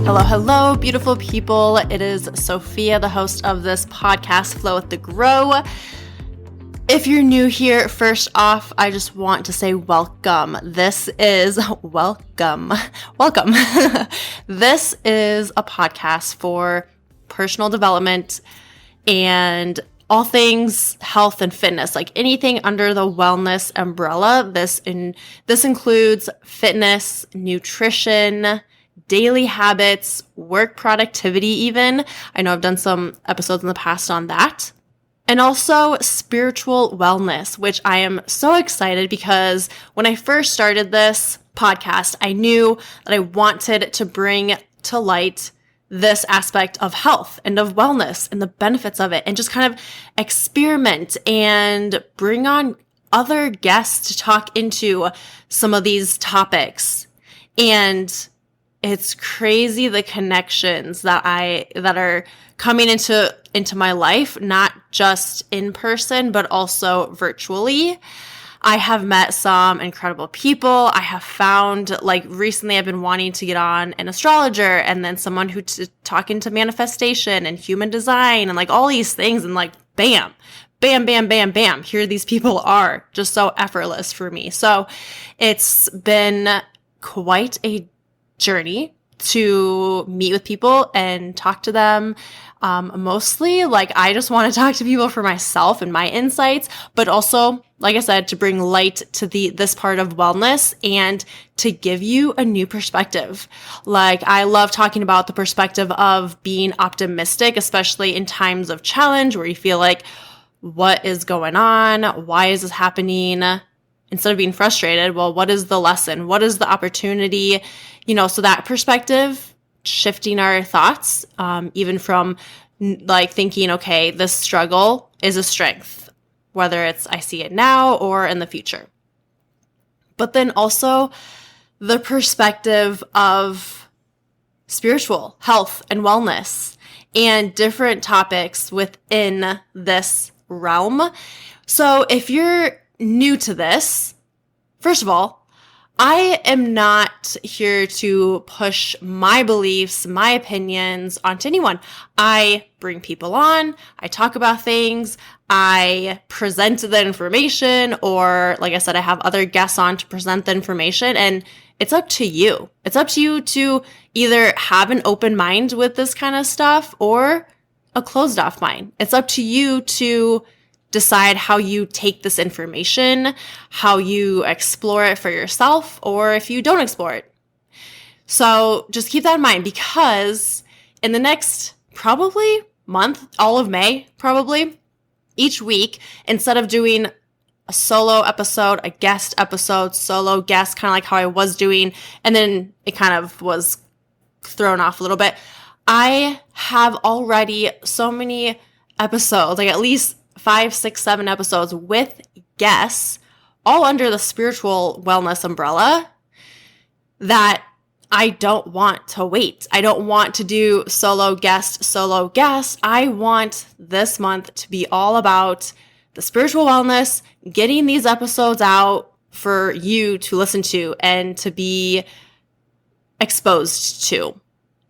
Hello, hello, beautiful people. It is Sophia, the host of this podcast, Flow with the Grow. If you're new here, first off, I just want to say welcome. This is welcome. This is a podcast for personal development and all things health and fitness, like anything under the wellness umbrella. This includes fitness, nutrition, daily habits, work productivity even. I know I've done some episodes in the past on that. And also spiritual wellness, which I am so excited because when I first started this podcast, I knew that I wanted to bring to light this aspect of health and of wellness and the benefits of it, and just kind of experiment and bring on other guests to talk into some of these topics. And it's crazy the connections that are coming into my life, not just in person, but also virtually. I have met some incredible people. I have found, like, recently I've been wanting to get on an astrologer, and then someone who talk into manifestation and human design and like all these things, and like bam, bam, bam, bam, bam. Here these people are, just so effortless for me. So it's been quite a journey to meet with people and talk to them. Mostly, like, I just want to talk to people for myself and my insights, but also, like I said, to bring light to this part of wellness and to give you a new perspective. Like, I love talking about the perspective of being optimistic, especially in times of challenge where you feel like, what is going on? Why is this happening? Instead of being frustrated, well, what is the lesson? What is the opportunity? So that perspective, shifting our thoughts, even from like thinking, okay, this struggle is a strength, whether it's I see it now or in the future. But then also the perspective of spiritual health and wellness and different topics within this realm. So if you're new to this, first of all, I am not here to push my beliefs, my opinions onto anyone. I bring people on, I talk about things, I present the information, or like I said, I have other guests on to present the information, and it's up to you. It's up to you to either have an open mind with this kind of stuff or a closed off mind. It's up to you to decide how you take this information, how you explore it for yourself, or if you don't explore it. So just keep that in mind, because in the next probably month, all of May, probably each week, instead of doing a solo episode, a guest episode, solo guest, kind of like how I was doing, and then it kind of was thrown off a little bit, I have already so many episodes, like at least 5, 6, 7 episodes with guests, all under the spiritual wellness umbrella, that I don't want to wait. I don't want to do solo guest. I want this month to be all about the spiritual wellness, getting these episodes out for you to listen to and to be exposed to.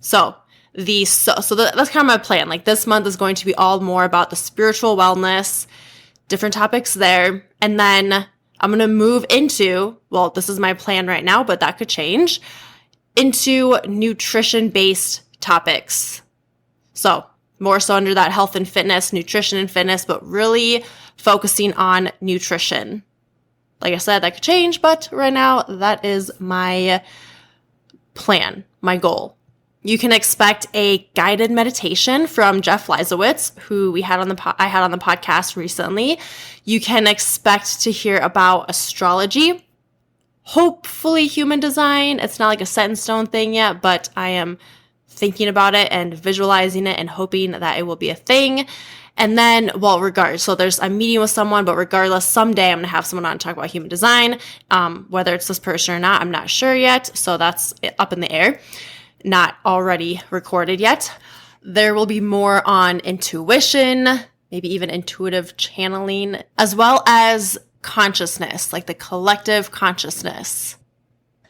So that's kind of my plan. Like, this month is going to be all more about the spiritual wellness, different topics there. And then I'm going to move into, well, this is my plan right now, but that could change, into nutrition-based topics. So more so under that health and fitness, nutrition and fitness, but really focusing on nutrition. Like I said, that could change, but right now that is my plan, my goal. You can expect a guided meditation from Jeff Lizowitz, who I had on the podcast recently. You can expect to hear about astrology, hopefully human design. It's not like a set in stone thing yet, but I am thinking about it and visualizing it and hoping that it will be a thing. And then, so I'm meeting with someone, but regardless, someday I'm going to have someone on to talk about human design. Whether it's this person or not, I'm not sure yet. So that's up in the air. Not already recorded yet. There will be more on intuition, maybe even intuitive channeling, as well as consciousness, like the collective consciousness.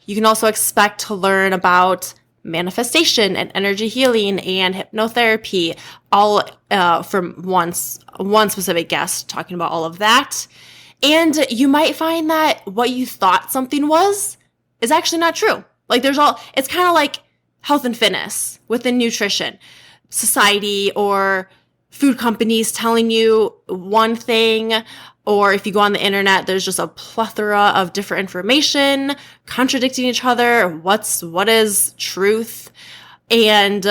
You can also expect to learn about manifestation and energy healing and hypnotherapy, all from one specific guest talking about all of that. And you might find that what you thought something was is actually not true. Like it's kind of like health and fitness within nutrition. Society or food companies telling you one thing, or if you go on the internet, there's just a plethora of different information contradicting each other. What is truth? And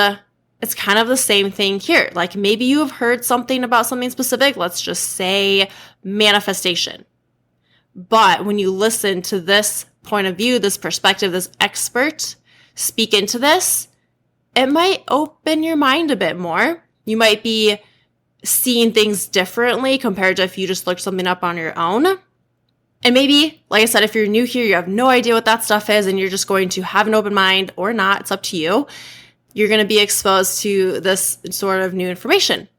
it's kind of the same thing here. Like maybe you have heard something about something specific. Let's just say manifestation. But when you listen to this point of view, this perspective, this expert speak into this, it might open your mind a bit more. You might be seeing things differently compared to if you just looked something up on your own. And maybe, like I said, if you're new here, you have no idea what that stuff is, and you're just going to have an open mind or not, it's up to you. You're going to be exposed to this sort of new information.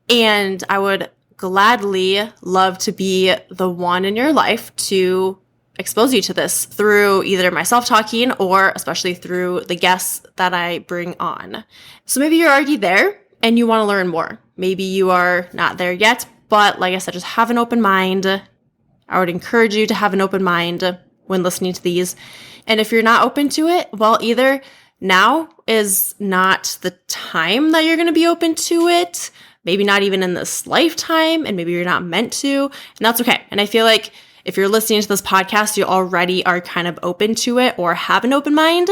And I would gladly love to be the one in your life to expose you to this through either myself talking or especially through the guests that I bring on. So maybe you're already there and you want to learn more. Maybe you are not there yet, but like I said, just have an open mind. I would encourage you to have an open mind when listening to these. And if you're not open to it, well, either now is not the time that you're going to be open to it, maybe not even in this lifetime, and maybe you're not meant to, and that's okay. And I feel like if you're listening to this podcast, you already are kind of open to it or have an open mind.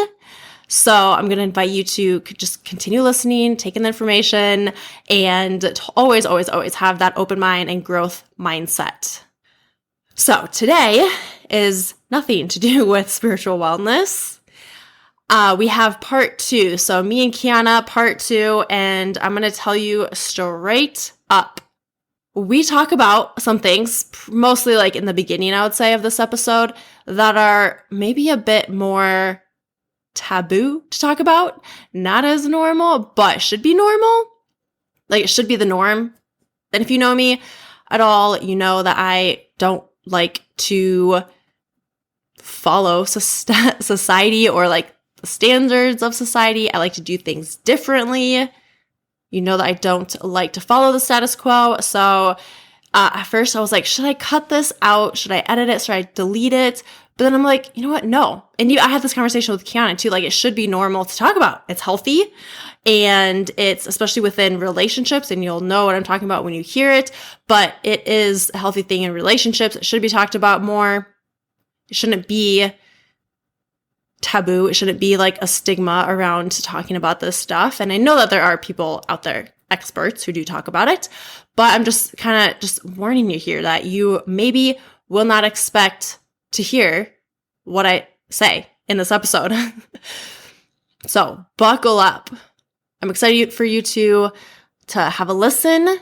So I'm going to invite you to just continue listening, taking the information, and to always, always, always have that open mind and growth mindset. So today is nothing to do with spiritual wellness. We have part 2. So me and Kiana, part 2, and I'm going to tell you straight up. We talk about some things, mostly like in the beginning, I would say, of this episode, that are maybe a bit more taboo to talk about. Not as normal, but should be normal. Like it should be the norm. And if you know me at all, you know that I don't like to follow society or like the standards of society. I like to do things differently. You know that I don't like to follow the status quo. So at first I was like, should I cut this out? Should I edit it? Should I delete it? But then I'm like, you know what? No. And I had this conversation with Kiana too. Like it should be normal to talk about. It's healthy. And it's especially within relationships. And you'll know what I'm talking about when you hear it. But it is a healthy thing in relationships. It should be talked about more. It shouldn't be taboo. It shouldn't be like a stigma around talking about this stuff. And I know that there are people out there, experts, who do talk about it, but I'm just kind of just warning you here that you maybe will not expect to hear what I say in this episode. So buckle up. I'm excited for you to have a listen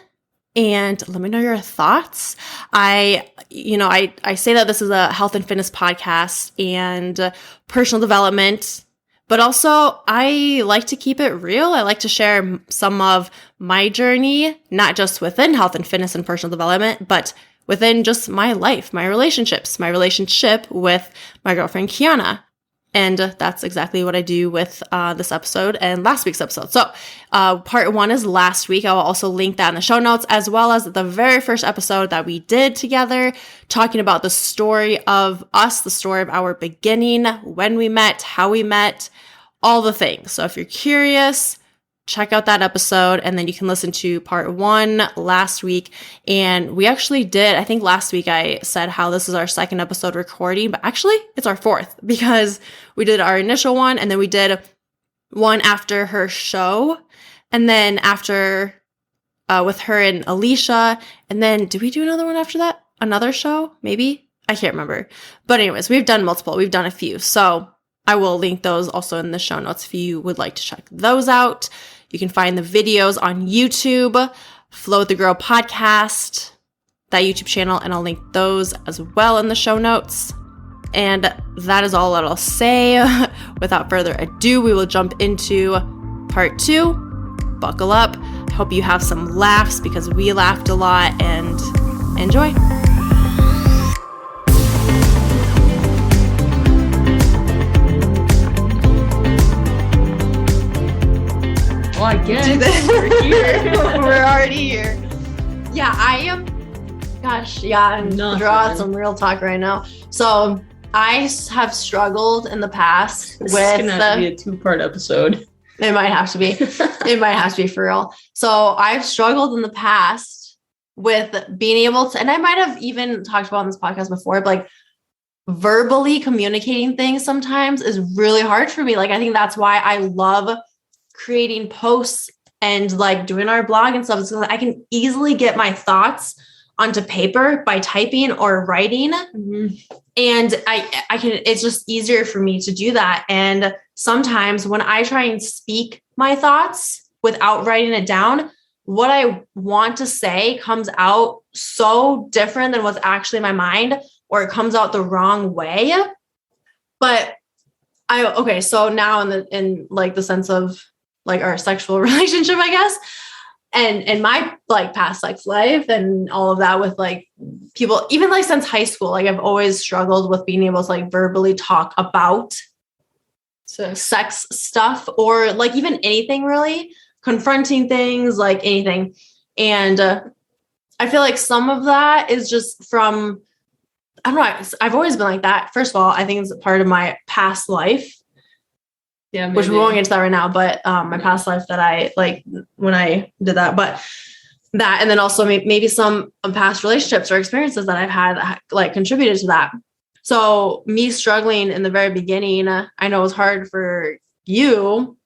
and let me know your thoughts. I say that this is a health and fitness podcast and personal development, but also I like to keep it real. I like to share some of my journey, not just within health and fitness and personal development, but within just my life, my relationships, my relationship with my girlfriend, Kiana. And that's exactly what I do with this episode and last week's episode. So part 1 is last week. I will also link that in the show notes, as well as the very first episode that we did together, talking about the story of us, the story of our beginning, when we met, how we met, all the things. So if you're curious, check out that episode, and then you can listen to part 1 last week. And we actually did, I think last week I said how this is our second episode recording, but actually it's our 4th, because we did our initial one, and then we did one after her show, and then after with her and Alicia, and then did we do another one after that? Another show? Maybe? I can't remember. But anyways, we've done multiple. We've done a few. So I will link those also in the show notes if you would like to check those out. You can find the videos on YouTube, Flow with the Girl podcast, that YouTube channel, and I'll link those as well in the show notes. And that is all that I'll say. Without further ado, we will jump into part 2. Buckle up. I hope you have some laughs, because we laughed a lot, and enjoy. guess do this. we're here. We're already here. Yeah, I am. Gosh, yeah, I'm draw out some real talk right now. So I have struggled in the past This with. is gonna have to be a 2-part episode. It might have to be. It might have to be for real. So I've struggled in the past with being able to, and I might have even talked about on this podcast before, but like verbally communicating things sometimes is really hard for me. Like, I think that's why I love creating posts and like doing our blog and stuff, is because I can easily get my thoughts onto paper by typing or writing. Mm-hmm. And I can, it's just easier for me to do that. And sometimes when I try and speak my thoughts without writing it down, what I want to say comes out so different than what's actually in my mind, or it comes out the wrong way. But so now in like the sense of like our sexual relationship, I guess, and in my like past sex life and all of that with like people, even like since high school, like I've always struggled with being able to like verbally talk about sex stuff, or like even anything really, confronting things, like anything. And I feel like some of that is just from, I don't know, I've always been like that. First of all, I think it's part of my past life. Yeah, maybe. Which we won't get into that right now, but my past life that I like when I did that, but that, and then also maybe some past relationships or experiences that I've had that like contributed to that. So me struggling in the very beginning, I know it was hard for you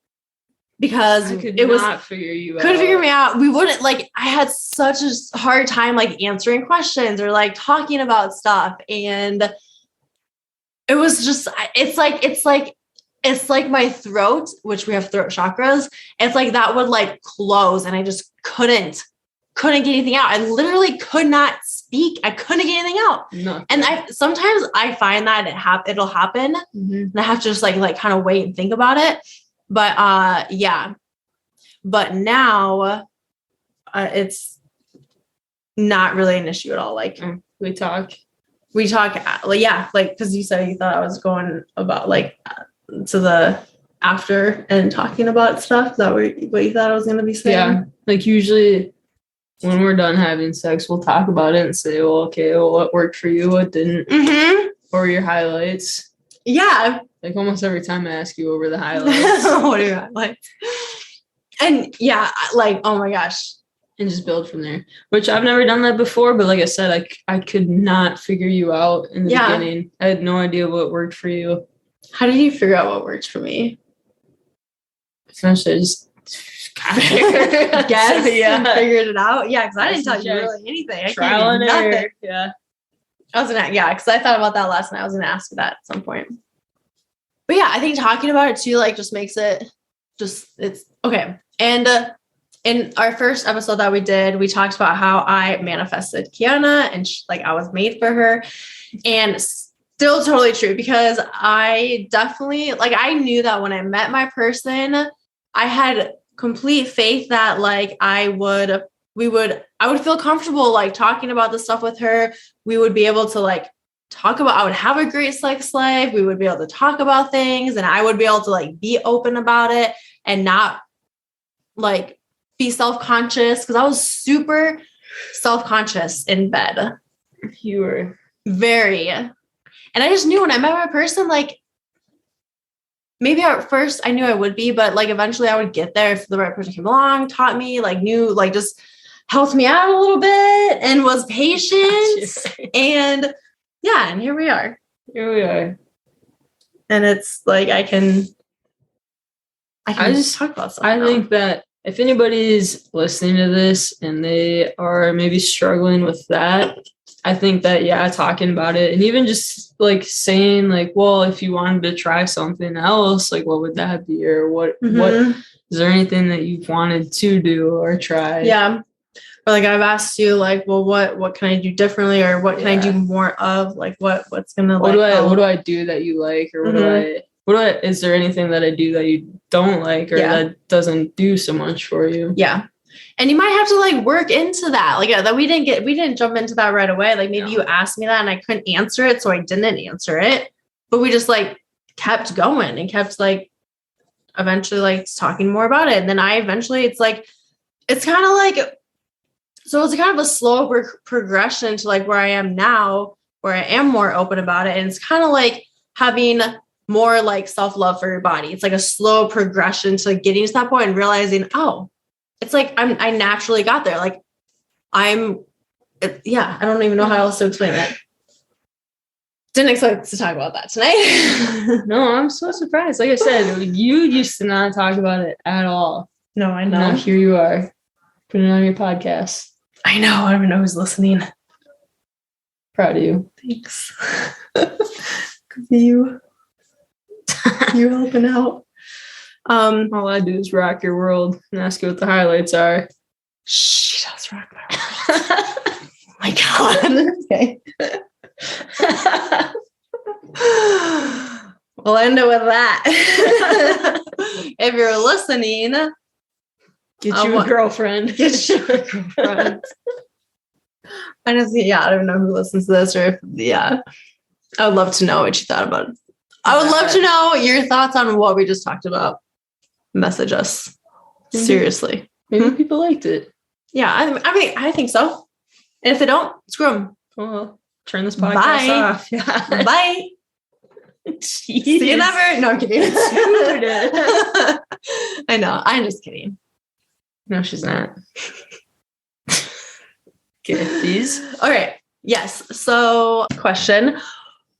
because it was not figure you out. Couldn't figure me out. We wouldn't like, I had such a hard time like answering questions or like talking about stuff. And it was just, it's like my throat, which we have throat chakras. It's like that would like close and I just couldn't get anything out. I literally could not speak. I couldn't get anything out. No. And sometimes I find that it'll happen. Mm-hmm. And I have to just like kind of wait and think about it. But yeah. But now it's not really an issue at all. Like we talk, like, yeah, like, because you said you thought I was going about like to the after and talking about stuff. Is that what you thought I was going to be saying? Yeah. Like usually when we're done having sex, we'll talk about it and say, well, okay, well, what worked for you? What didn't? Mm-hmm. Or your highlights. Yeah. Like almost every time I ask you over the highlights. What are your highlights? And yeah, like, oh my gosh. And just build from there, which I've never done that before. But like I said, I could not figure you out in the beginning. I had no idea what worked for you. How did you figure out what works for me? Essentially, I just guess and figured it out. Yeah, because I didn't tell you really anything. Trial and error. Yeah. Because I thought about that last night. I was gonna ask you that at some point. But yeah, I think talking about it too, like, just makes it it's okay. And in our first episode that we did, we talked about how I manifested Kiana and I was made for her, and still totally true, because I definitely, like, I knew that when I met my person, I had complete faith that like I would feel comfortable like talking about this stuff with her. We would be able to like talk about, I would have a great sex life. We would be able to talk about things, and I would be able to like be open about it and not like be self-conscious, because I was super self-conscious in bed. You were very. And I just knew when I met my person, like, maybe at first I knew I would be, but like eventually I would get there if the right person came along, taught me, like knew, like just helped me out a little bit and was patient. And yeah, and here we are. And it's like, I can just talk about stuff. I think that if anybody's listening to this and they are maybe struggling with that, I think that, yeah, talking about it and even just like saying like, well, if you wanted to try something else, like what would that be? Or what is there anything that you've wanted to do or try? Yeah. Or like I've asked you like, well, what can I do differently, or what can I do more of? Like what's gonna what do I do that you like, or is there anything that I do that you don't like, or that doesn't do so much for you? Yeah. And you might have to like work into that. Like that we didn't jump into that right away. Like maybe you asked me that and I couldn't answer it, so I didn't answer it. But we just like kept going and kept like, eventually like talking more about it. And then I eventually, it's kind of like, so it's kind of a slow progression to like where I am now, where I am more open about it. And it's kind of like having more like self-love for your body. It's like a slow progression to like getting to that point and realizing, oh, it's like I naturally got there. Like I don't even know how else to explain it. Didn't expect to talk about that tonight. No, I'm so surprised. Like I said, you used to not talk about it at all. No, I know. Now here you are, putting it on your podcast. I know. I don't even know who's listening. Proud of you. Thanks. You helping out. All I do is rock your world and ask you what the highlights are. She does rock my world. Oh my God. Okay. We'll end it with that. If you're listening, get you a girlfriend. Get you a girlfriend. I don't even know who listens to this, or if, I would love to know what you thought about it. I would love to know your thoughts on what we just talked about. Message us. Seriously. Maybe people liked it. Yeah, I think so. And if they don't, screw them. Well, turn this podcast off. Yeah. Bye. Jeez. See you never. No, I'm kidding. I know. I'm just kidding. No, she's not. Okay, please. All right. Yes. So, question.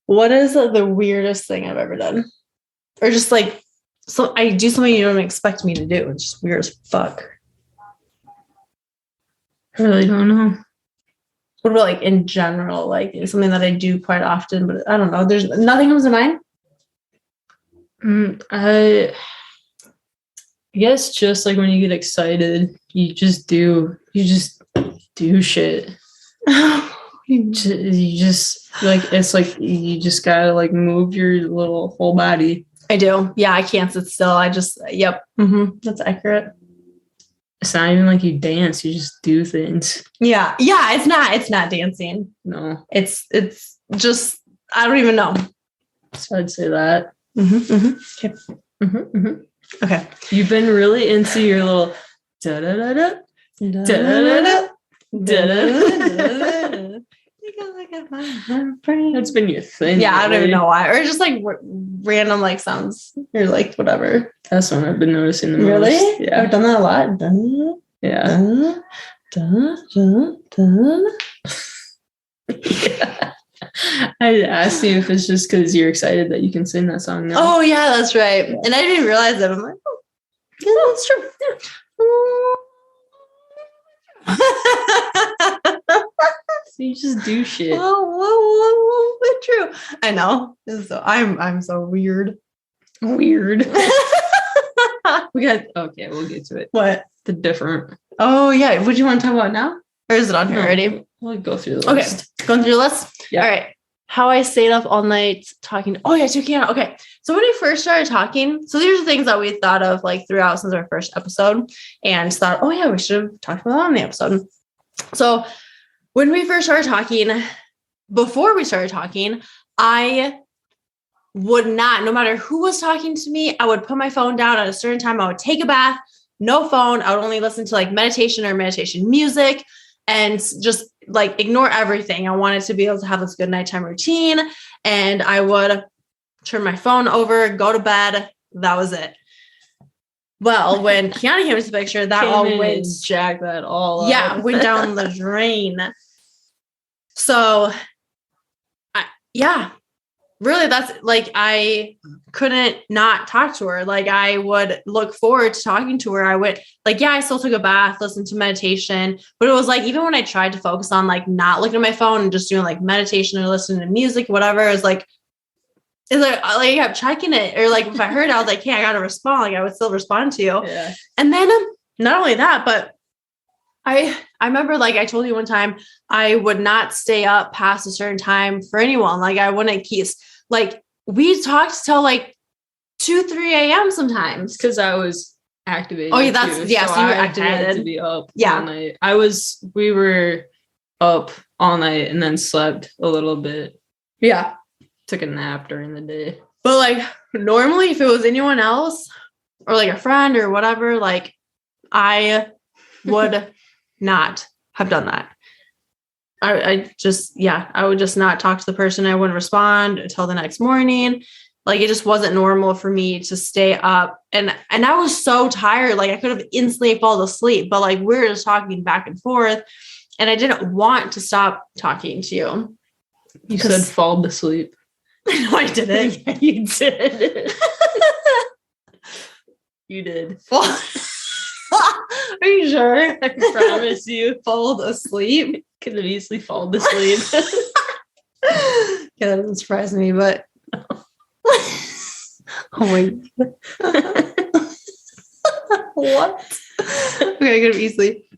What is the weirdest thing I've ever done? Or just like, so I do something you don't expect me to do. It's just weird as fuck. I really don't know. What about like in general? Like it's something that I do quite often, but I don't know. There's nothing comes to mind. I guess just like when you get excited, you just do shit. You just like, it's like you just gotta like move your little whole body. I do. Yeah, I can't sit still. I just, yep. Mm-hmm. That's accurate. It's not even like you dance, you just do things. Yeah, it's not dancing. No. It's just, I don't even know. So I'd say that. Okay. Okay. You've been really into your little da-da-da-da, da-da-da-da, da-da-da-da. That's been your thing. Yeah, I don't even know why. Or just like random like sounds or like whatever. That's one I've been noticing the most. Really? Yeah. I've done that a lot. Dun, yeah. Dun, dun, dun, dun. Yeah. I asked you if it's just because you're excited that you can sing that song now. Oh, yeah, that's right. And I didn't even realize that. I'm like, oh, yeah, that's true. So you just do shit. Whoa, true. I know. So I'm so weird. We'll get to it. What? The different. Oh, yeah. What do you want to talk about now? Or is it on here already? We'll go through the list. Okay. Going through the list? Yeah. All right. How I stayed up all night talking. Oh, yeah, to Kiana. Okay. So when we first started talking, so these are things that we thought of like throughout since our first episode and thought, oh, yeah, we should have talked about that on the episode. So when we first started talking, before we started talking, I would not, no matter who was talking to me, I would put my phone down at a certain time. I would take a bath, no phone. I would only listen to like meditation or meditation music and just like ignore everything. I wanted to be able to have this good nighttime routine. And I would turn my phone over, go to bed. That was it. Well, when Kiana came into the picture, that all went, jack that all up. Yeah, went down the drain. So, really, that's like, I couldn't not talk to her. Like, I would look forward to talking to her. I would like, I still took a bath, listened to meditation, but it was like, even when I tried to focus on like not looking at my phone and just doing like meditation or listening to music, whatever, it's like I kept checking it. Or like, if I heard it, I was like, hey, I got to respond. Like, I would still respond to you. Yeah. And then not only that, but I remember, like I told you one time, I would not stay up past a certain time for anyone. Like I wouldn't keep, like we talked till like 2-3 a.m. sometimes. Because I was activated. Oh, yeah, that's, too, yes, so you were I activated. had to be up Yeah. all night. We were up all night and then slept a little bit. Yeah. Took a nap during the day. But like normally if it was anyone else, or like a friend or whatever, like I would not have done that. I would just not talk to the person. I wouldn't respond until the next morning. Like it just wasn't normal for me to stay up. And I was so tired. Like I could have instantly fallen asleep, but like we were just talking back and forth and I didn't want to stop talking to you. You said fall asleep. No, I didn't. Yeah, you did. You did. Are you sure? I promise you. Fall asleep? Could have easily fallen asleep. Yeah, that doesn't surprise me, but oh my God. What? Okay, I could have easily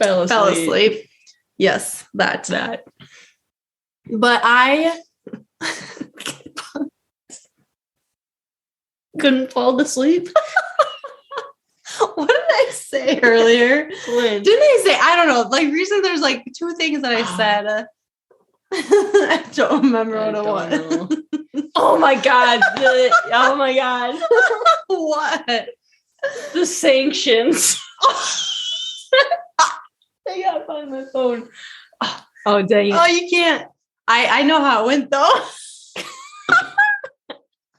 Fell asleep. Yes, that. But I couldn't fall asleep. What did I say earlier? When? Didn't I say, I don't know, like recently there's like 2 things that I said. I don't remember what it was. Oh my God. Oh my God. What? The sanctions. I gotta find my phone. Oh, dang it. Oh, you can't. I know how it went though.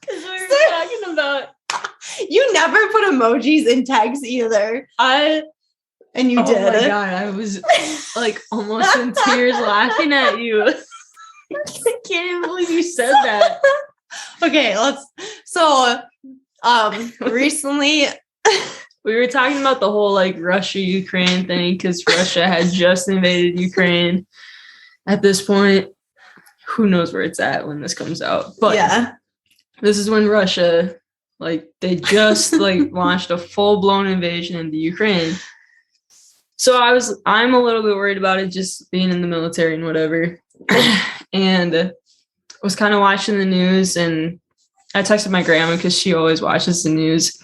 Because we were talking about. You never put emojis in text either. And you did. Oh my God. I was like almost in tears laughing at you. I can't even believe you said that. Okay, recently we were talking about the whole like Russia-Ukraine thing because Russia had just invaded Ukraine. At this point, who knows where it's at when this comes out. But yeah, this is when Russia, like they just like launched a full-blown invasion into Ukraine. So I'm a little bit worried about it just being in the military and whatever. And was kind of watching the news and I texted my grandma because she always watches the news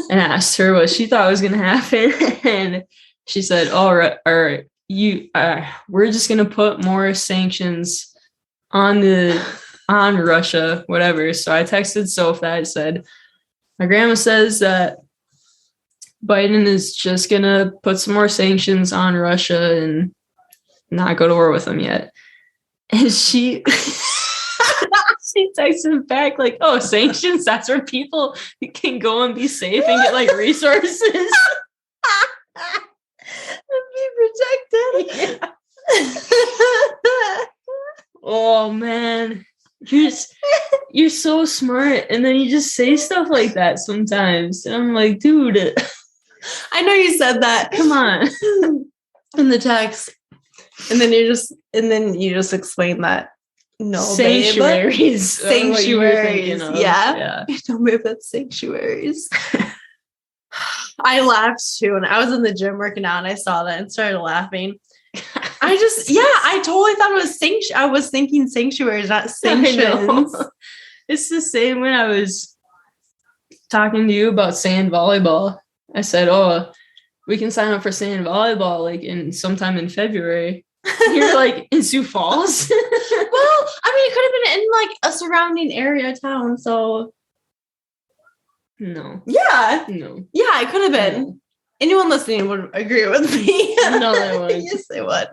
and asked her what she thought was going to happen. And she said, all right, we're just going to put more sanctions on Russia, whatever. So I texted Soph that. I said, my grandma says that Biden is just going to put some more sanctions on Russia and not go to war with them yet. And she texted back like, oh, sanctions, that's where people can go and be safe and get like resources. And be protected. Yeah. Oh man. You're so smart. And then you just say stuff like that sometimes. And I'm like, dude. I know you said that. Come on. In the text. And then you just explain that. No, sanctuaries. Sanctuaries. Yeah. Don't move at sanctuaries. I laughed too. And I was in the gym working out and I saw that and started laughing. I totally thought it was I was thinking sanctuaries, not sanctions. It's the same when I was talking to you about sand volleyball. I said, oh, we can sign up for sand volleyball like sometime in February. You're like in Sioux Falls. Well, I mean, it could have been in like a surrounding area town. So no. Yeah. No. Yeah, it could have been. No. Anyone listening would agree with me. No, they would. Yes, they would.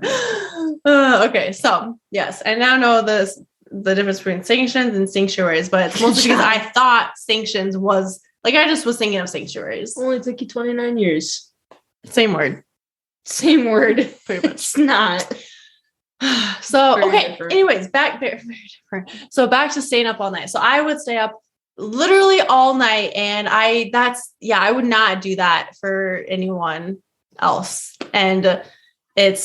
Okay, so yes, I now know the difference between sanctions and sanctuaries, but it's mostly because I thought sanctions was like I just was thinking of sanctuaries. Only took you 29 years. Same word. Pretty much. It's not. So very okay. Different. Anyways, very different. So back to staying up all night. So I would stay up literally all night, and I would not do that for anyone else. And I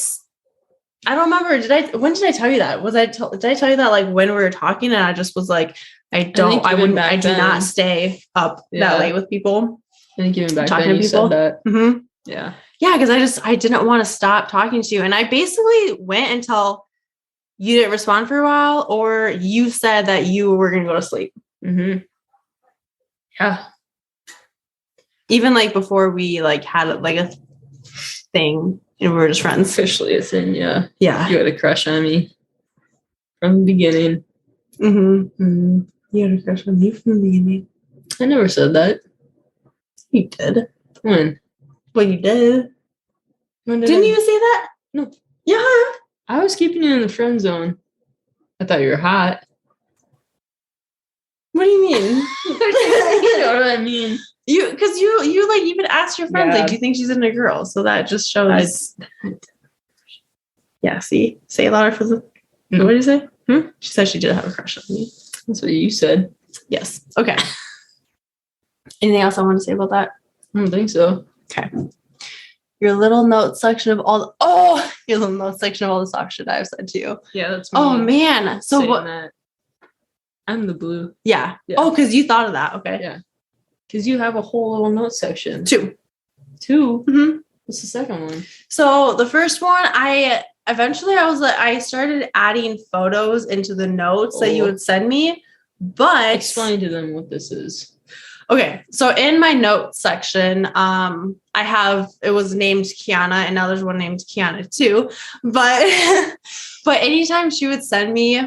don't remember. When did I tell you that? Did I tell you that like when we were talking and I just was like, I do not stay up that late with people. I think even back then you said that. Mm-hmm. Yeah. Yeah. Cause I didn't want to stop talking to you. And I basically went until you didn't respond for a while or you said that you were going to go to sleep. Mm-hmm. Yeah. Even like before we like had like a thing and we were just friends. Officially a thing, yeah. Yeah. You had a crush on me from the beginning. Mm-hmm. Mm-hmm. You had a crush on me from the beginning. I never said that. You did. When? Well, you did. When did Didn't I- you say that? No. Yeah. I was keeping you in the friend zone. I thought you were hot. What do you mean? You know what I mean? Because you like even asked your friends, Yeah. like, do you think she's into a girl? So that just shows. Yeah, see? Say it louder for the. Hmm. What did you say? She said she did have a crush on me. That's what you said. Yes. Okay. Anything else I want to say about that? I don't think so. Okay. Your little note section of all the sock shit I've said to you. Yeah, that's me. Oh man. So saying what? that. I'm the blue. Yeah. Yeah. Oh, because you thought of that. Okay. Yeah. Because you have a whole little note section. 2. Mm-hmm. What's the second one? So the first one, I started adding photos into the notes that you would send me, but explain to them what this is. Okay, so in my notes section, it was named Kiana, and now there's one named Kiana too. But but anytime she would send me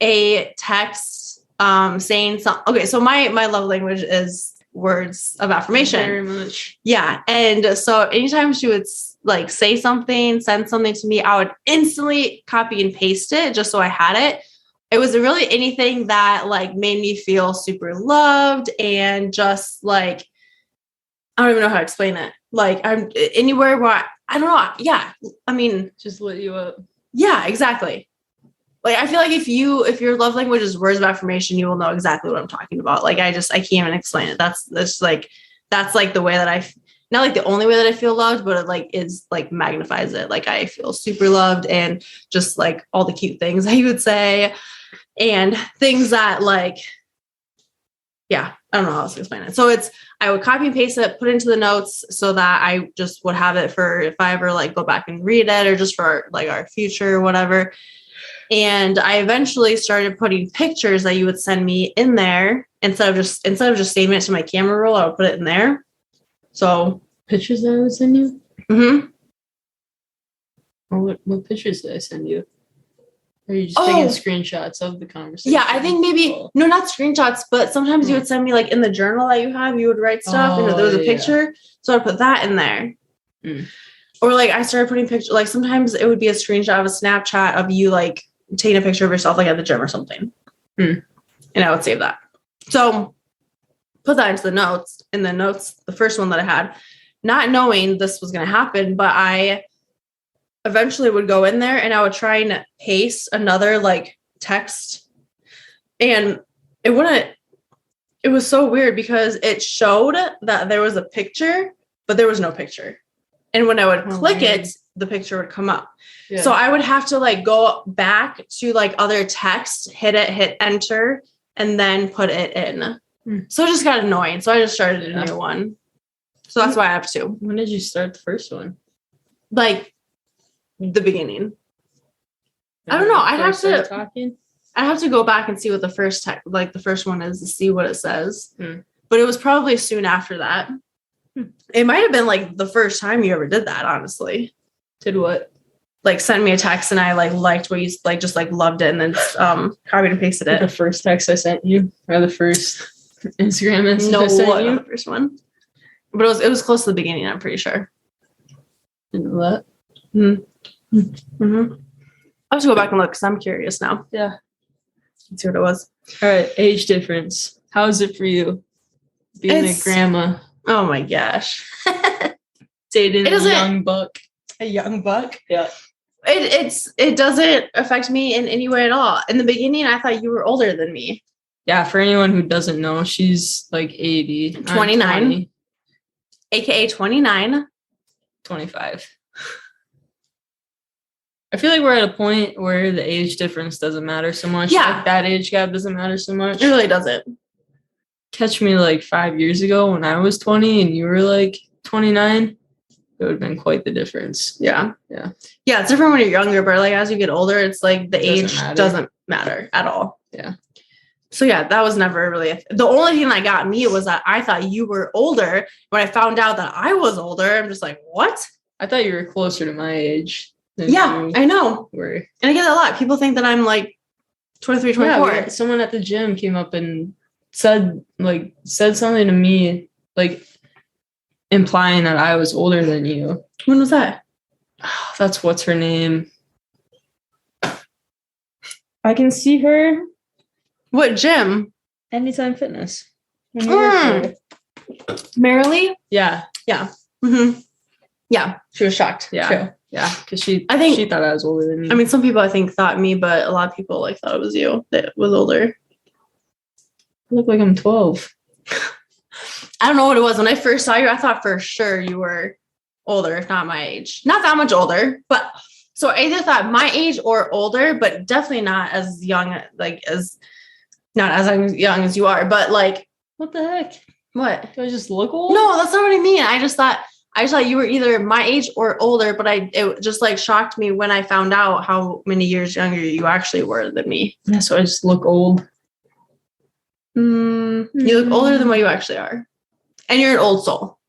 a text saying something. Okay, so my love language is words of affirmation. Very much. Yeah, and so anytime she would like say something, send something to me, I would instantly copy and paste it just so I had it. It was really anything that like made me feel super loved and just like, I don't even know how to explain it. Like I'm anywhere where I don't know. Yeah. I mean, just lit you up. Yeah, exactly. Like, I feel like if your love language is words of affirmation, you will know exactly what I'm talking about. Like, I can't even explain it. That's like the way that not like the only way that I feel loved, but it like is like magnifies it. Like I feel super loved and just like all the cute things that you would say and things that like, yeah, I don't know how else to explain it. So I would copy and paste it, put it into the notes so that I just would have it for if I ever like go back and read it or just for like our future or whatever. And I eventually started putting pictures that you would send me in there instead of just saving it to my camera roll. I would put it in there. So pictures that I would send you? Mm-hmm. Or what pictures did I send you? Or are you just taking screenshots of the conversation? Yeah, I think maybe no, not screenshots, but sometimes you would send me like in the journal that you have, you would write stuff and there was a picture. So I'd put that in there. Or like I started putting pictures, like sometimes it would be a screenshot of a Snapchat of you like taking a picture of yourself like at the gym or something. And I would save that. So put that into the notes. In the notes, the first one that I had, not knowing this was going to happen, but I eventually would go in there and I would try and paste another like text. And it was so weird because it showed that there was a picture, but there was no picture. And when I would click it, the picture would come up. Yeah. So I would have to like go back to like other text, hit enter, and then put it in. So it just got annoying. So I just started a new one. So that's why I have 2. When did you start the first one? Like the beginning. I don't know. I'd have to go back and see what the first the first one is to see what it says. But it was probably soon after that. It might have been like the first time you ever did that, honestly. Did what? Like send me a text and I like liked what you like, just like loved it and then copied and pasted it. The first text I sent you or the first Instagram message I sent you? The first one. But it was close to the beginning, I'm pretty sure. Didn't know that. I'll have to go back and look because I'm curious now. Yeah. Let's see what it was. All right. Age difference. How is it for you? Being a grandma. Oh my gosh. Dating a young buck. A young buck? Yeah. It doesn't affect me in any way at all. In the beginning, I thought you were older than me. Yeah, for anyone who doesn't know, she's like 80. 29. AKA 29. 25. I feel like we're at a point where the age difference doesn't matter so much. Yeah. Like that age gap doesn't matter so much. It really doesn't. Catch me like 5 years ago when I was 20 and you were like 29. It would have been quite the difference. Yeah. Yeah. Yeah, it's different when you're younger, but like as you get older, it's like the age doesn't matter at all. Yeah. So yeah, that was never really the only thing that got me was that I thought you were older. When I found out that I was older, I'm just like, what? I thought you were closer to my age. Yeah, I know. And I get that a lot. People think that I'm like 23, 24. Yeah, someone at the gym came up and said something to me. Like, implying that I was older than you. When was that? That's what's her name. I can see her. What gym? Anytime Fitness. When you worked there. Merrily? Yeah. Yeah. Mm-hmm. Yeah. She was shocked. Yeah. True. Yeah. Because she thought I was older than me. I mean, some people I think thought me, but a lot of people like thought it was you that was older. I look like I'm 12. I don't know what it was. When I first saw you, I thought for sure you were older, if not my age. Not that much older, but so I either thought my age or older, but definitely not as young, not as young as you are, but like. What the heck? What? Do I just look old? No, that's not what I mean. I just thought you were either my age or older, but it just like shocked me when I found out how many years younger you actually were than me. Yeah, so I just look old. You look older than what you actually are. And you're an old soul.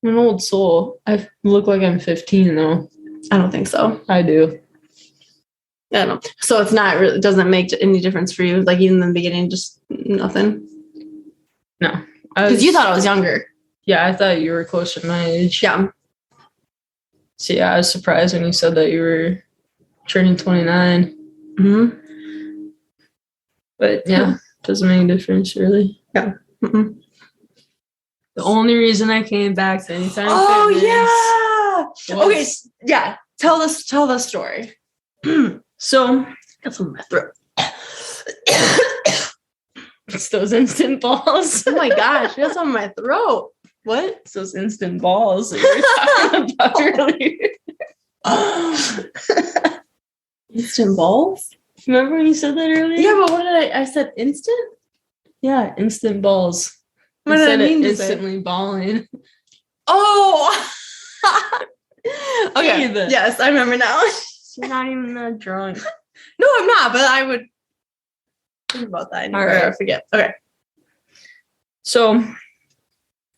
I'm an old soul. I look like I'm 15 though. I don't think so. I do. I don't know. So it's not really, doesn't make any difference for you. Like even in the beginning, just nothing. No. Because you thought I was younger. Yeah, I thought you were closer to my age. Yeah. So yeah, I was surprised when you said that you were turning 29. Mm-hmm. But yeah, doesn't make a difference really. Yeah. Mm-mm. The only reason I came back to Anytime Fitness. Okay. Yeah. Tell the story. So got some in my throat. It's those instant balls. Oh my gosh, that's on my throat. What? It's those instant balls that you were talking about earlier. Instant balls? Remember when you said that earlier? Yeah, but what did I said instant? Yeah, instant balls. What did I mean? Instantly balling. Oh. Okay. Hey, yes, I remember now. You're not even that drunk. No, I'm not, but I would think about that anymore. All right. I forget. Okay. So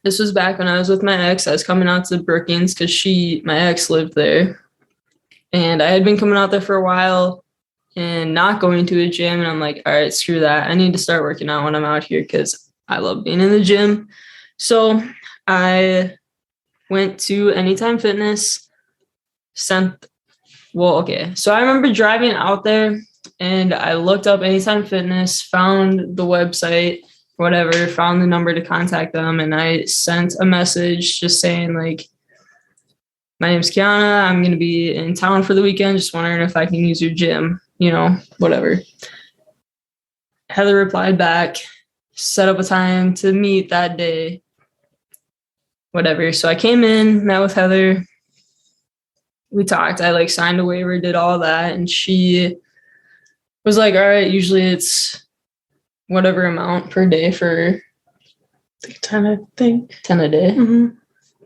this was back when I was with my ex. I was coming out to Brookings because my ex lived there. And I had been coming out there for a while and not going to a gym. And I'm like, all right, screw that. I need to start working out when I'm out here because I love being in the gym. So I went to Anytime Fitness. So I remember driving out there and I looked up Anytime Fitness, found the website, whatever, found the number to contact them. And I sent a message just saying like, my name's Kiana. I'm going to be in town for the weekend. Just wondering if I can use your gym, whatever. Heather replied back, set up a time to meet that day, whatever. So I came in, met with Heather. We talked. I signed a waiver, did all that. And she was like, all right, usually it's whatever amount per day for 10 a day. 10 a day. Mm-hmm.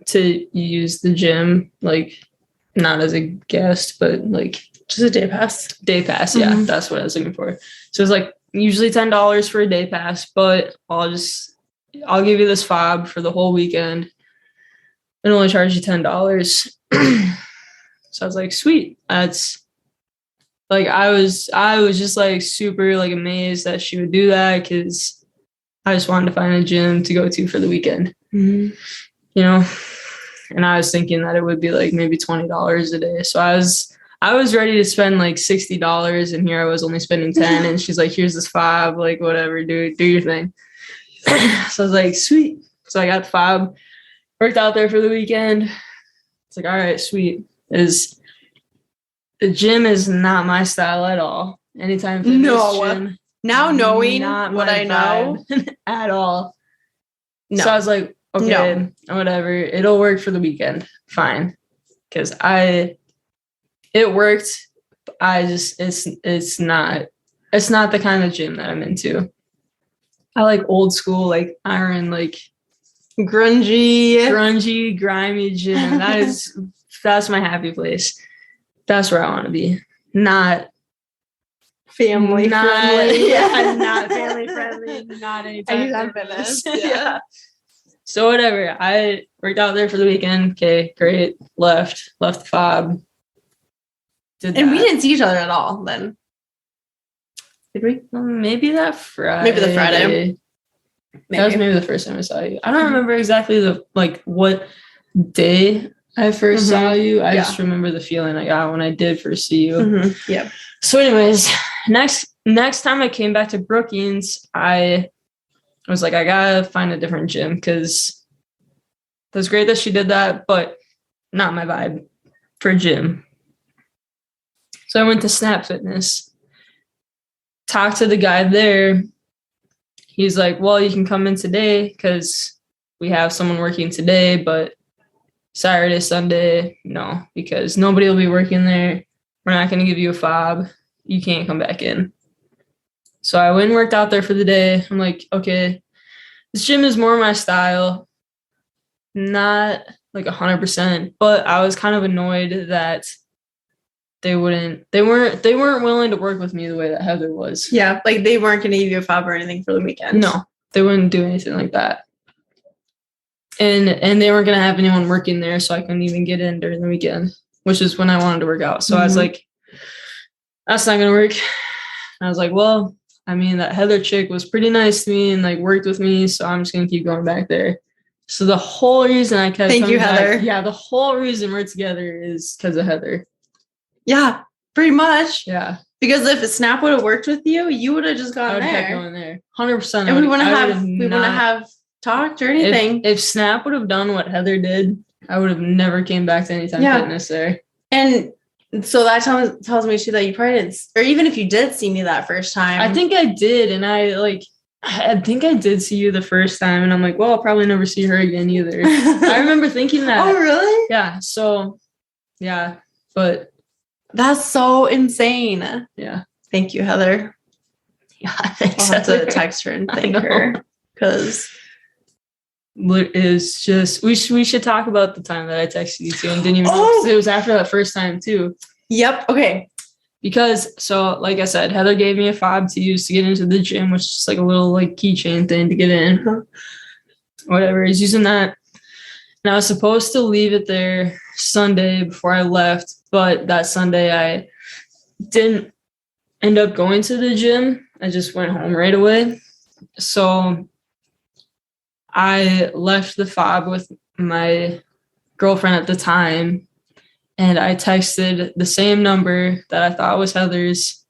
To use the gym, not as a guest, but just a day pass. Day pass, yeah, that's what I was looking for. So it's usually $10 for a day pass, but I'll give you this fob for the whole weekend and only charge you $10. So I was like, sweet. That's I was just super amazed that she would do that because I just wanted to find a gym to go to for the weekend. Mm-hmm. And I was thinking that it would be maybe $20 a day. So I was ready to spend $60, and here I was only spending 10. And she's like, here's this fob, whatever, do your thing. So I was like, sweet. So I got the fob, worked out there for the weekend. It's all right, sweet. The gym is not my style at all. Anytime Fitness gym. Now knowing what I know at all. No. So I was like, okay, whatever. It'll work for the weekend. Fine. Because it worked. It's not the kind of gym that I'm into. I like old school, iron, grungy, grimy gym. That's my happy place. That's where I want to be. Not family friendly. Yeah, not family friendly. Not Anytime Fitness. Yeah. So whatever. I worked out there for the weekend. Okay, great. Left the fob. We didn't see each other at all then. Did we? Maybe that Friday. Maybe the Friday. That was maybe the first time I saw you. I don't remember exactly what day I first saw you. I just remember the feeling I got when I did first see you. Yeah. So anyways, next time I came back to Brookings, I was like, I gotta find a different gym because it was great that she did that, but not my vibe for gym. So I went to Snap Fitness, talked to the guy there. He's like, well, you can come in today because we have someone working today, but Saturday, Sunday, no, because nobody will be working there. We're not going to give you a fob. You can't come back in. So I went and worked out there for the day. I'm like, okay, this gym is more my style. Not like 100%, but I was kind of annoyed that they weren't willing to work with me the way that Heather was. Yeah, like they weren't going to give you a fob or anything for the weekend. No, they wouldn't do anything like that. And they weren't going to have anyone working there, so I couldn't even get in during the weekend, which is when I wanted to work out. So I was like, that's not going to work. And I was like, well, I mean, that Heather chick was pretty nice to me and like worked with me, so I'm just going to keep going back there. So the whole reason I kept Thank you, Heather. Back, yeah, the whole reason we're together is because of Heather. Yeah, pretty much. Yeah. Because if Snap would have worked with you, you would have just gone there. I would have kept going there. 100%. And we wouldn't have talked or anything. If Snap would have done what Heather did, I would have never came back to Anytime Fitness there. And so that tells me too that you probably didn't, or even if you did see me that first time. I think I did. And I think I did see you the first time. And I'm like, well, I'll probably never see her again either. I remember thinking that. Oh, really? Yeah. So, yeah. But that's so insane. Yeah. Thank you, Heather. Yeah. I'll have to text her and thank her because is just we should talk about the time that I texted you too and didn't even know it was after that first time too. Yep. Okay. Because so like I said, Heather gave me a fob to use to get into the gym, which is just like a little like keychain thing to get in. Whatever. He's using that. And I was supposed to leave it there Sunday before I left, but that Sunday I didn't end up going to the gym. I just went home right away. So I left the fob with my girlfriend at the time, and I texted the same number that I thought was Heather's.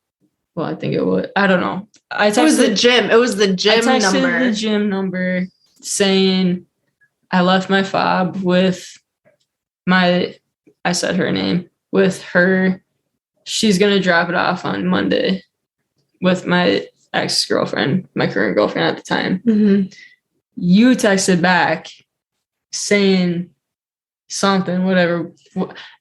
Well, I think it was. I don't know. It was the gym. It was the gym number. I texted the gym number saying I left my fob with I said her name, with her. She's going to drop it off on Monday with my ex-girlfriend, my current girlfriend at the time. Mm-hmm. You texted back saying something, whatever.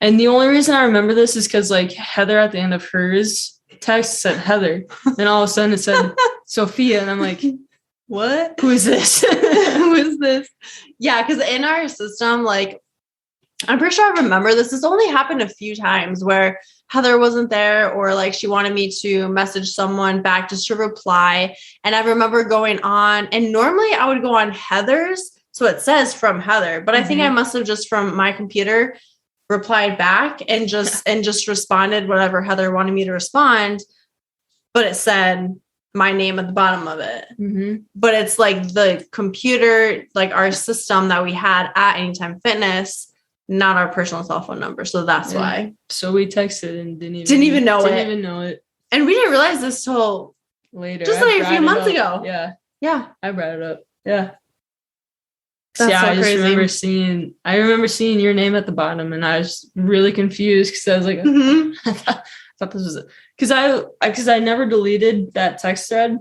And the only reason I remember this is because like Heather at the end of hers text said Heather. And all of a sudden it said Sophia. And I'm like, what? Who is this? Who is this? Yeah, because in our system, like, I'm pretty sure I remember this. This only happened a few times where Heather wasn't there or like she wanted me to message someone back just to reply. And I remember going on, and normally I would go on Heather's. So it says from Heather, but I think I must have just from my computer replied back and just responded whatever Heather wanted me to respond. But it said my name at the bottom of it. Mm-hmm. But it's like the computer, like our system that we had at Anytime Fitness, not our personal cell phone number. So that's why. So we texted and didn't even know it. And we didn't realize this till later. Just like a few months ago. Yeah. Yeah. I brought it up. Yeah. That's so I just crazy. remember seeing your name at the bottom and I was really confused because I was like, I thought this was it. Because I never deleted that text thread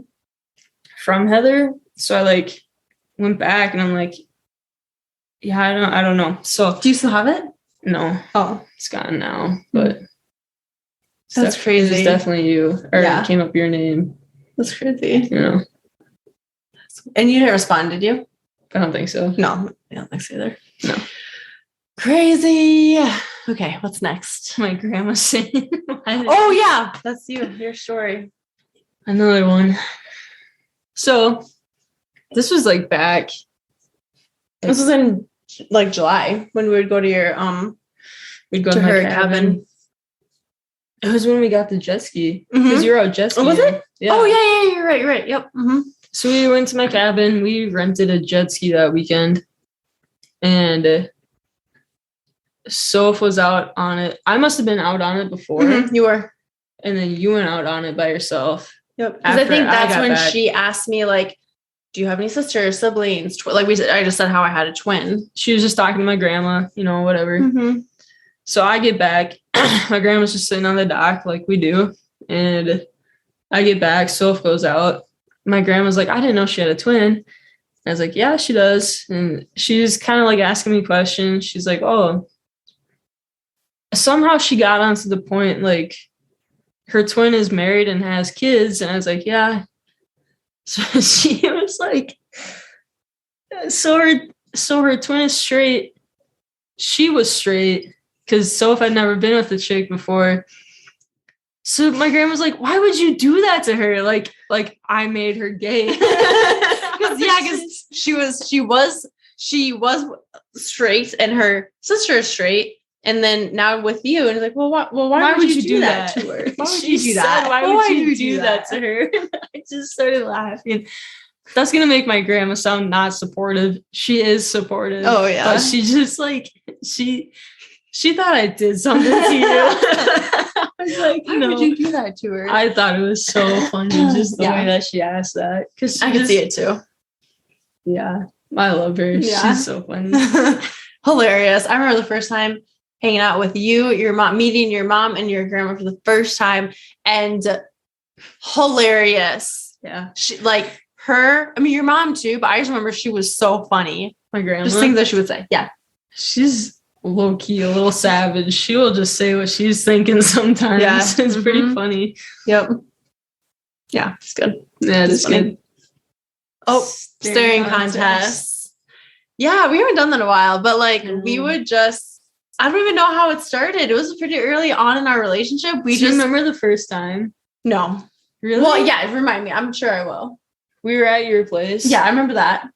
from Heather. So I like went back and I'm like, yeah, I don't know. So do you still have it? No. Oh, it's gone now. But that's crazy. It's definitely you. Or it came up your name. That's crazy. You know. And you didn't respond, did you? I don't think so. No, I don't think so either. No. Crazy. Okay, what's next? My grandma's saying. Oh yeah, that's you. Your story. Another one. So this was like back. This was in like July when we would go to your we'd go to her cabin. It was when we got the jet ski because you were out jet skiing. Oh, was it? Yeah. Oh yeah, you're right. Yep. Mm-hmm. So we went to my cabin. We rented a jet ski that weekend. And Soph was out on it. I must have been out on it before. Mm-hmm, you were. And then you went out on it by yourself. Yep. Because I think that's when she asked me, like, do you have any sisters, siblings? Like I just said how I had a twin. She was just talking to my grandma, whatever. Mm-hmm. So I get back. My grandma's just sitting on the dock like we do. And I get back. Soph goes out. My grandma's like, I didn't know she had a twin. I was like, yeah, she does. And she's kind of like asking me questions. She's like, oh. Somehow she got onto the point, like, her twin is married and has kids. And I was like, yeah. So she was like, so her twin is straight. She was straight because Soph had never been with a chick before. So my grandma's like, why would you do that to her? Like I made her gay. Because she was straight and her sister is straight. And then now with you, and it's like, why would you do that to her? Why would you do that? Why would you do that to her? I just started laughing. That's gonna make my grandma sound not supportive. She is supportive. Oh yeah, but she just like she thought I did something to you. I was like, why would you do that to her? I thought it was so funny, just the way that she asked that. Because I could see it too. Yeah, I love her. Yeah. She's so funny, hilarious. I remember the first time hanging out with you, your mom, meeting your mom and your grandma for the first time, and hilarious. Yeah, she like her. I mean, your mom too, but I just remember she was so funny. My grandma, just things that she would say. Yeah, she's low key a little savage. She will just say what she's thinking sometimes. Yeah, it's pretty funny. Yep. Yeah, it's good. Yeah, it's good. Oh, staring contests. Yeah, we haven't done that in a while, but like we would just. I don't even know how it started. It was pretty early on in our relationship. Do you remember the first time? No. Really? Well, yeah, remind me. I'm sure I will. We were at your place. Yeah, I remember that.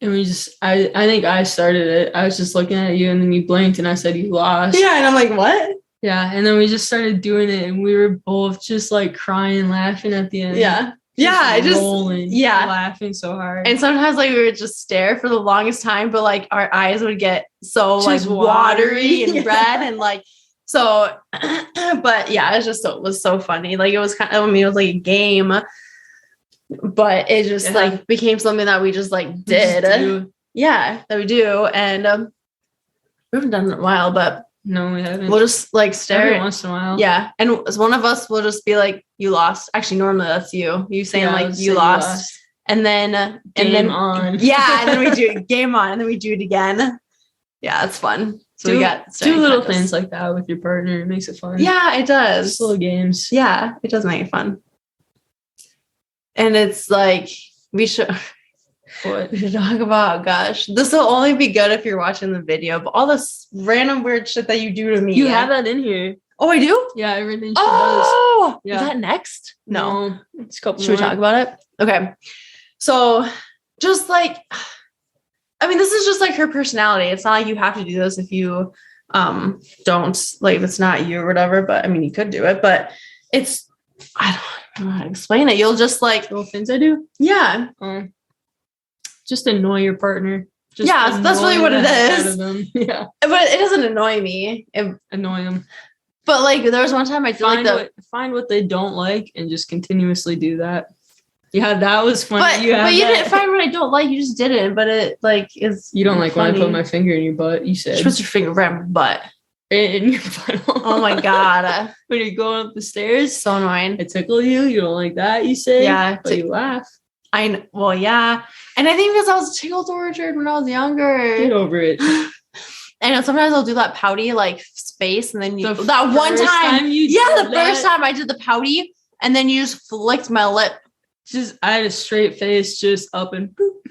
And we just, I think I started it. I was just looking at you and then you blinked and I said you lost. Yeah, and I'm like, what? Yeah, and then we just started doing it and we were both just like crying, laughing at the end. Yeah. Rolling, laughing so hard. And sometimes like we would just stare for the longest time, but like our eyes would get so just like watery and red and like so. But yeah, it was so funny. Like it was kind of, I mean, it was like a game, but it just like became something that we just like did. Yeah, that we do, and we haven't done it in a while, but. No, we haven't. We'll just like stare every once in a while. Yeah. And one of us will just be like, you lost. Actually, normally that's you. You saying like you lost. And then game on. Yeah. And then we do game on and then we do it again. Yeah, it's fun. So we got two little things like that with your partner. It makes it fun. Yeah, it does. Just little games. Yeah, it does make it fun. And it's like we should talk about, gosh, this will only be good if you're watching the video, but all this random weird shit that you do to me. You have that in here. Oh, I do? Yeah, everything she does. Yeah. Is that next? No. It's a couple Should we talk about it? Okay. So just like, I mean, this is just like her personality. It's not like you have to do this if you don't, like, if it's not you or whatever, but I mean, you could do it, but it's, I don't know how to explain it. You'll just like. Little things I do? Yeah. Just annoy your partner. Just that's really what it is. Yeah. But it doesn't annoy me. Annoy them. But like there was one time I did find what they don't like and just continuously do that. Yeah, that was funny. But you didn't find what I don't like. You just did it. But it like is. You don't like funny. When I put my finger in your butt. You said. What's your finger right in my butt? In your butt. Oh my god! When you're going up the stairs, so annoying. I tickle you. You don't like that. You say. Yeah. But you laugh. Well, yeah. And I think because I was tickle tortured when I was younger. Get over it. I know sometimes I'll do that pouty like space, and then first time I did the pouty, and then you just flicked my lip. I had a straight face, just up and boop.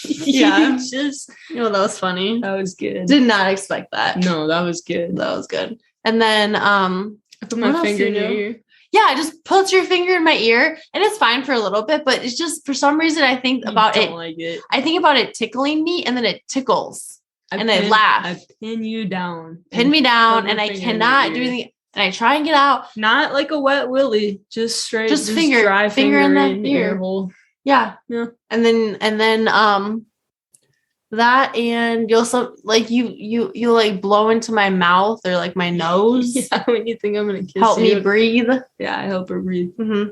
Yeah, that was funny. That was good. Did not expect that. No, that was good. That was good. And then I put my finger in your ear. Yeah, I just put your finger in my ear, and it's fine for a little bit, but it's just for some reason I think about it. Like it. I think about it tickling me, and then it tickles, and I laugh. I pin you down. Pin me down, and I cannot do anything. and I try and get out. Not like a wet willy, just straight, Just dry finger in the air ear hole. Yeah. Yeah. And then that, and you'll you like blow into my mouth or like my nose. Yeah, when you think I'm gonna kiss help you. me breathe. Yeah, I help her breathe. Mm-hmm.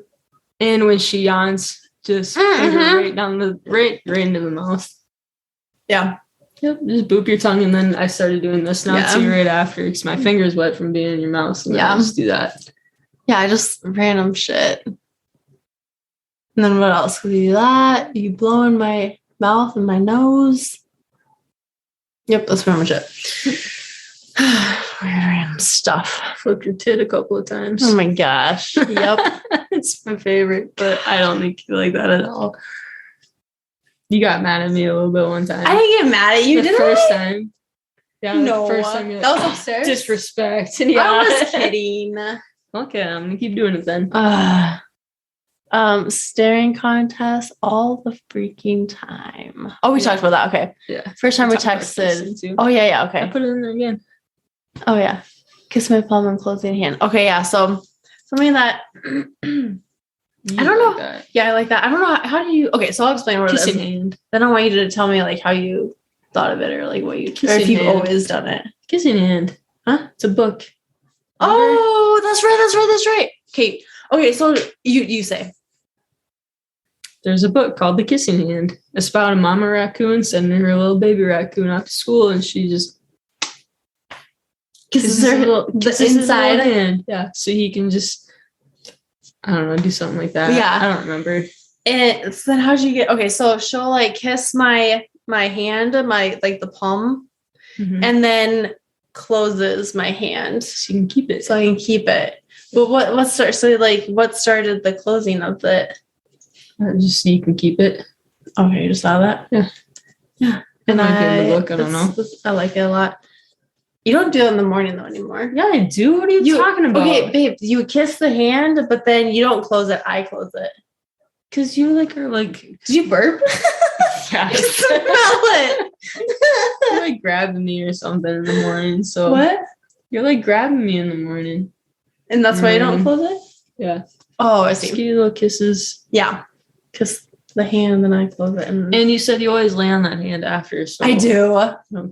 And when she yawns, just finger right down right into the mouth. Yeah. Yep, just boop your tongue, and then I started doing this now too right after because my finger's wet from being in your mouth. So I just do that. Yeah, I just random shit. And then what else? You do that. You blow in my mouth and my nose. Yep, that's pretty much it. Random stuff. Flip your tit a couple of times. Oh my gosh. Yep. It's my favorite, but I don't think you like that at all. You got mad at me a little bit one time. I didn't get mad at you, the did first I? time. Yeah, No. the first time. That was upstairs? Disrespect. Yeah. I was kidding. Okay, I'm going to keep doing it then. Staring contest all the freaking time. Oh, we talked about that. Okay. Yeah. First time we texted. Oh, yeah. Okay. I put it in there again. Oh, yeah. Kiss my palm and closing hand. Okay, yeah. So something that I don't know. That. Yeah, I like that. I don't know. How do you? Okay, so I'll explain what Kissing it is. Hand. Then I want you to tell me like how you thought of it or like what you Kissing or if you've hand. always done it. Kissing Hand. Huh? It's a book. Oh, that's right. Okay, so you say. There's a book called The Kissing Hand. It's about a mama raccoon sending her little baby raccoon off to school, and she just kisses the inside hand. Yeah, so he can just, I don't know, do something like that. Yeah, I don't remember. And so then how'd you get? Okay, so she'll like kiss my hand, my like the palm, and then closes my hand so you can keep it. So I can keep it. But what started? So like, what started the closing of it? Just so you can keep it. Okay, you just saw that. Yeah. And in the book. I don't know. I like it a lot. You don't do it in the morning though anymore. Yeah, I do. What are you talking about? Okay, babe, you kiss the hand, but then you don't close it. I close it. Cause you like are like. Did you burp? Yeah. You smell it. You're like grabbing me or something in the morning. So what? You're like grabbing me in the morning. And that's why you don't close it? Yeah. Oh, I see. Just give you little kisses. Yeah. Kiss the hand, and I close it. And you said you always lay on that hand after. So I do.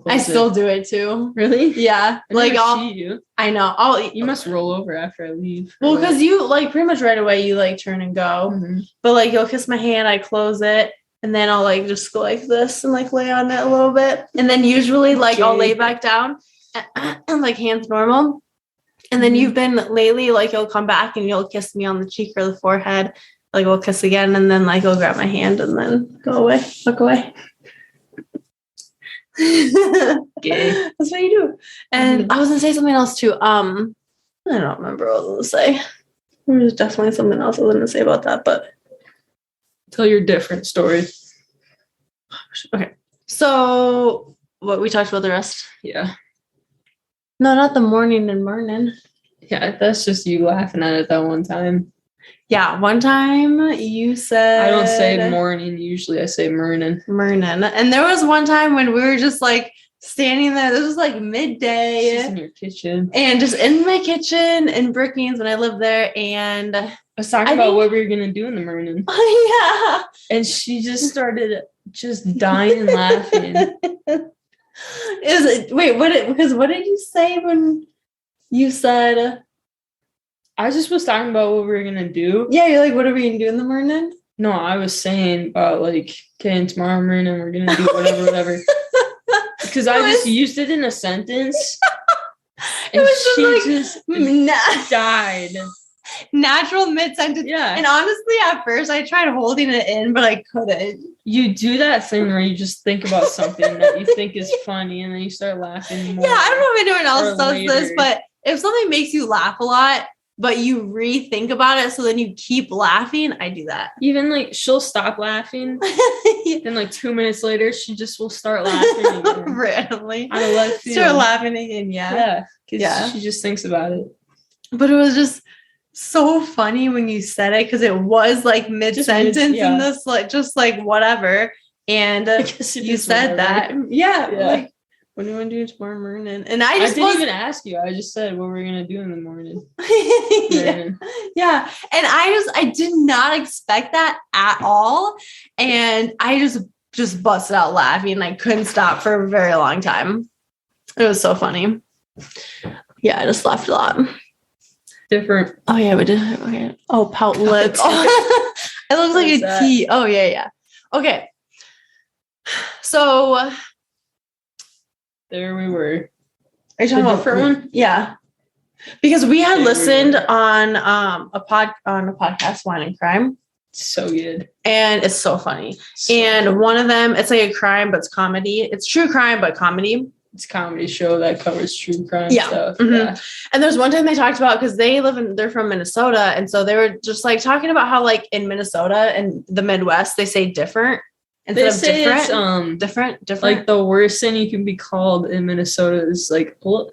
I still it. do it too. Really? Yeah. I'll see you. I know. You must roll over after I leave. Well, because you like pretty much right away you like turn and go. But like you'll kiss my hand, I close it, and then I'll like just go like this and like lay on it a little bit. And then usually like I'll lay back down and like hands normal. And then you've been lately, like you'll come back and you'll kiss me on the cheek or the forehead. Like we'll kiss again, and then like I'll grab my hand and then go away, look away. Okay. That's what you do. And I was gonna say something else too. I don't remember what I was gonna say. There was definitely something else I was gonna say about that, but tell your different story. Okay. So what we talked about the rest? Yeah. No, not the morning and morning. Yeah, that's just you laughing at it that one time. Yeah, one time you said I don't say morning, usually I say Mernin. And there was one time when we were just like standing there, this was like midday. Just in your kitchen. And just in my kitchen in Brookings when I lived there, and I was talking about what we were gonna do in the Mernin. Oh yeah. And she just started just dying and laughing. What did you say when you said I just was talking about what we were gonna do. Yeah, you're like, what are we gonna do in the morning? No, I was saying about like, okay, and tomorrow morning we're gonna do whatever. Because I just used it in a sentence. And she just died. Natural mid-sentence. Yeah. And honestly, at first I tried holding it in, but I couldn't. You do that thing where you just think about something that you think is funny and then you start laughing more. Yeah, I don't know if anyone else does this, but if something makes you laugh a lot, but you rethink about it, so then you keep laughing, I do that. Even like she'll stop laughing, then like 2 minutes later, she just will start laughing again. Randomly. Out of left field. Start laughing again, Yeah, because she just thinks about it. But it was just so funny when you said it, because it was like mid-sentence and this like just like whatever. And you said whatever. That. Yeah. Like, What do you want to do tomorrow morning? And I didn't even ask you. I just said what we're gonna do in the morning. Yeah. And I did not expect that at all. And I just busted out laughing. I couldn't stop for a very long time. It was so funny. Yeah, I just laughed a lot. Different. Oh yeah, we did. Okay. Oh, pout lips. It looks like a T. Oh yeah. Okay. So there we were. Are you talking about different one? Yeah. Because we had listened on a podcast, Wine and Crime. So good. And it's so funny. And one of them, it's like a crime, but it's comedy. It's true crime, but comedy. It's a comedy show that covers true crime stuff. Mm-hmm. Yeah. And there's one time they talked about, because they're from Minnesota. And so they were just like talking about how like in Minnesota and the Midwest, they say different. Instead of different, different. Like the worst thing you can be called in Minnesota is like, well,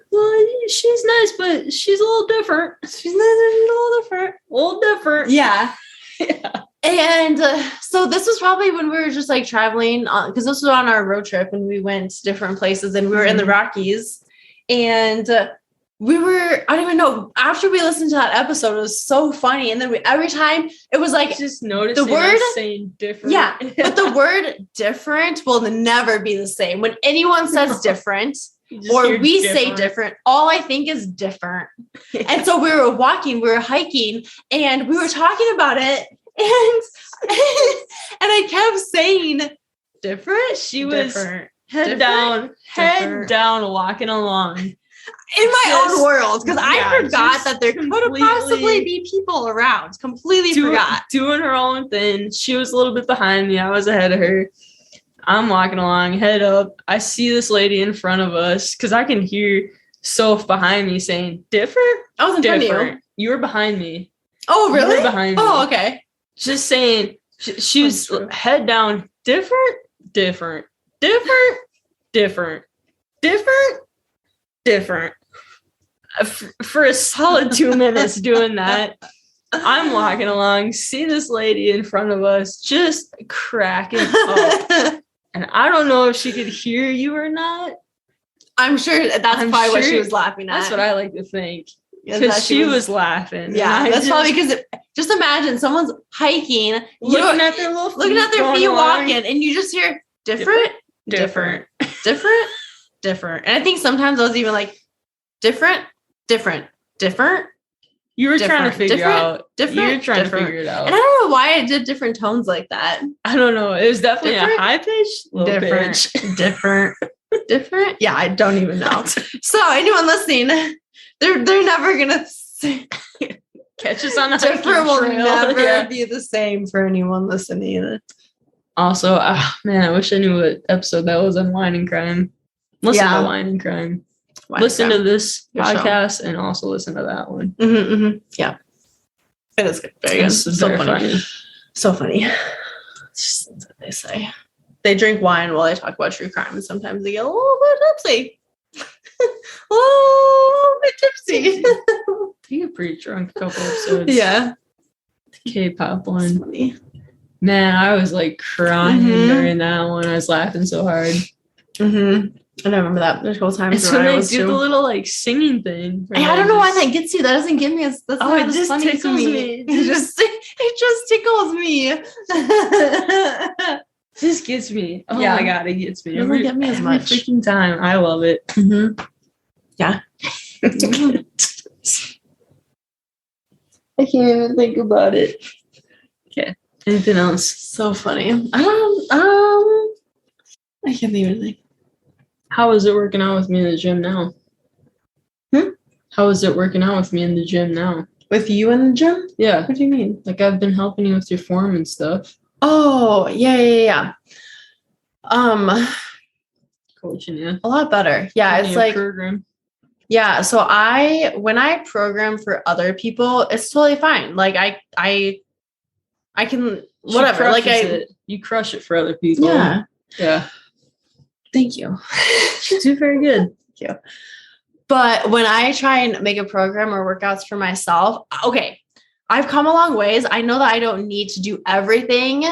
she's nice, but she's a little different. She's nice, and a little different. A little different. Yeah. Yeah. And so this was probably when we were just like traveling, because this was on our road trip and we went to different places and we were in the Rockies. And I don't even know, after we listened to that episode, it was so funny. And then every time it was like, just noticing the word saying different. Yeah. But the word different will never be the same. When anyone says different or we say different, all I think is different. Yeah. And so we were hiking and we were talking about it. And I kept saying different. She was head down, walking along in my own world, because I forgot that there could possibly be people around. Completely forgot. Doing her own thing. She was a little bit behind me. I was ahead of her. I'm walking along, head up. I see this lady in front of us because I can hear Soph behind me saying different. I was in front of you. You were behind me. Oh, really? You were behind me. Oh, okay. Just saying, she was head down, different. For a solid 2 minutes doing that, I'm walking along, see this lady in front of us, just cracking up. And I don't know if she could hear you or not. I'm sure that's probably what she was laughing at. That's what I like to think. Because she was laughing. Yeah, that's probably because just imagine someone's hiking, looking at their feet walking, and you just hear different. And I think sometimes I was even like different. You were trying to figure out. You were trying to figure it out. And I don't know why I did different tones like that. I don't know. It was definitely a high pitch, low pitch. Different. Yeah, I don't even know. So anyone listening, they're never gonna catch us on a different will never be the same for anyone listening. Also, man, I wish I knew what episode that was on Wine and Crime. Listen to Wine and Crime. Listen to this podcast and also listen to that one. Yeah, it is good. Very good. So funny. So funny. That's what they say. They drink wine while they talk about true crime, and sometimes they get a little bit tipsy. A little bit tipsy. They get pretty drunk a couple episodes. Yeah. The K-pop one. Funny. Man, I was like crying during that one. I was laughing so hard. I don't remember that. There's a couple times. And so they do the little like singing thing. I don't know why that gets you. That doesn't get me. That's it just tickles me. It just tickles me. This gets me. Oh my god, it gets me. It doesn't get me as much. Every freaking time. I love it. Yeah. I can't even think about it. Okay. Anything else? So funny. I can't even think. How is it working out with me in the gym now? How is it working out with me in the gym now? With you in the gym? Yeah. What do you mean? Like I've been helping you with your form and stuff. Oh, yeah. Coaching you. A lot better. Yeah, it's like program. Yeah, so when I program for other people, it's totally fine. Like I can whatever. Like you crush it for other people. Yeah. Thank you. You do very good. Thank you. But when I try and make a program or workouts for myself, okay, I've come a long ways. I know that I don't need to do everything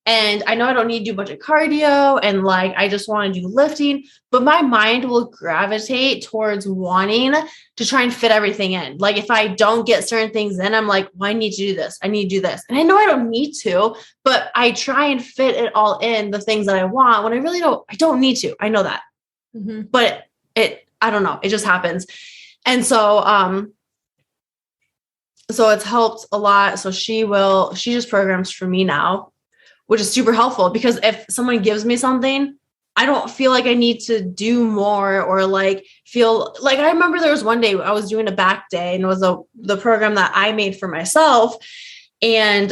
And I know I don't need to do a bunch of cardio and like, I just want to do lifting, but my mind will gravitate towards wanting to try and fit everything in. Like if I don't get certain things in, I'm like, well, I need to do this. I need to do this. And I know I don't need to, but I try and fit it all in, the things that I want, when I don't need to. I know that. But I don't know. It just happens. And so it's helped a lot. So she just programs for me now, which is super helpful, because if someone gives me something, I don't feel like I need to do more, or like feel like, I remember there was one day I was doing a back day, and it was the program that I made for myself. And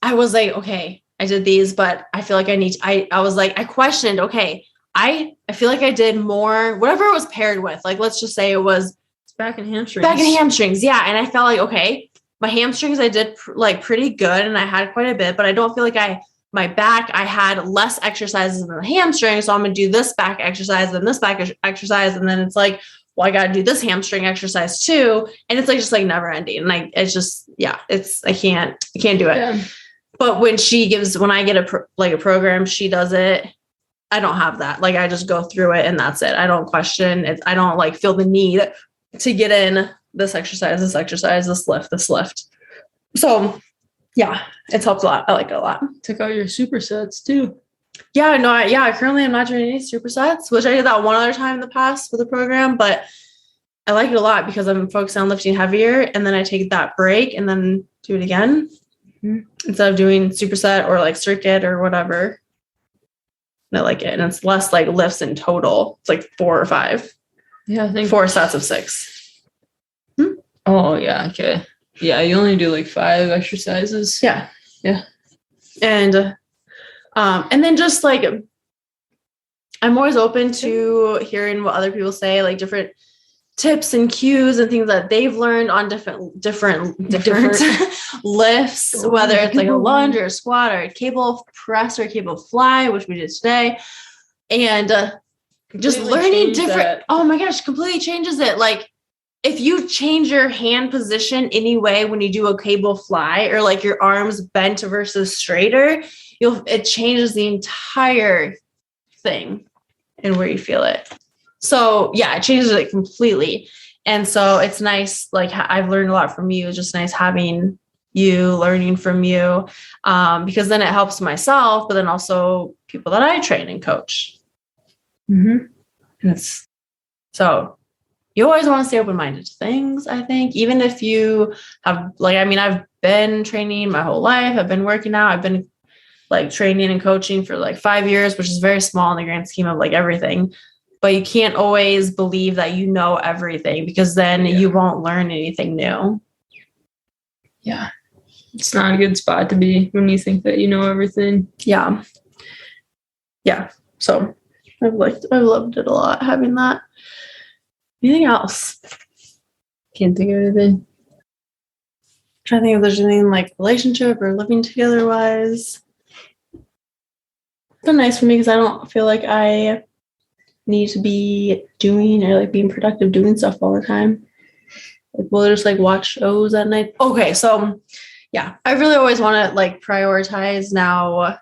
I was like, okay, I did these, but I feel like I was like, I questioned, okay, I feel like I did more, whatever it was paired with. Like, let's just say it was back and hamstrings. Yeah. And I felt like, okay, my hamstrings, I did like pretty good, and I had quite a bit, but I don't feel like my back, I had less exercises than the hamstring. So I'm going to do this back exercise and this back exercise. And then it's like, well, I got to do this hamstring exercise too. And it's like, just like never ending. Like, it's just, yeah, I can't do it. Yeah. But when I get a program, she does it. I don't have that. Like, I just go through it and that's it. I don't question it. I don't like feel the need to get in this exercise, this lift. So yeah, it's helped a lot. I like it a lot. Took out your supersets too. Yeah, no, currently I'm not doing any supersets, which I did that one other time in the past with the program, but I like it a lot because I'm focused on lifting heavier, and then I take that break and then do it again instead of doing superset or like circuit or whatever. And I like it. And it's less like lifts in total. It's like 4 or 5. Yeah, I think 4 sets of 6. Oh, yeah. Okay. Yeah, you only do like 5 exercises. Yeah. And then just like, I'm always open to hearing what other people say, like different tips and cues and things that they've learned on different lifts, whether it's like a lunge or a squat or a cable press or a cable fly, which we did today. And just learning different, oh my gosh, completely changes it. Like, if you change your hand position anyway when you do a cable fly, or like your arms bent versus straighter, it changes the entire thing and where you feel it. So yeah, it changes it completely. And so it's nice. Like, I've learned a lot from you. It's just nice having you, learning from you, because then it helps myself, but then also people that I train and coach. And so you always want to stay open-minded to things, I think, even if you have, like, I mean, I've been training my whole life. I've been working out. I've been like training and coaching for like 5 years, which is very small in the grand scheme of like everything. But you can't always believe that you know everything, because then you won't learn anything new. Yeah. It's not a good spot to be when you think that you know everything. Yeah. So I've loved it a lot, having that. Anything else? Can't think of anything. Trying to think if there's anything like relationship or living together wise. It's been nice for me because I don't feel like I need to be doing or like being productive doing stuff all the time. Like, we'll just like watch shows at night. Okay, so yeah, I really always want to like prioritize now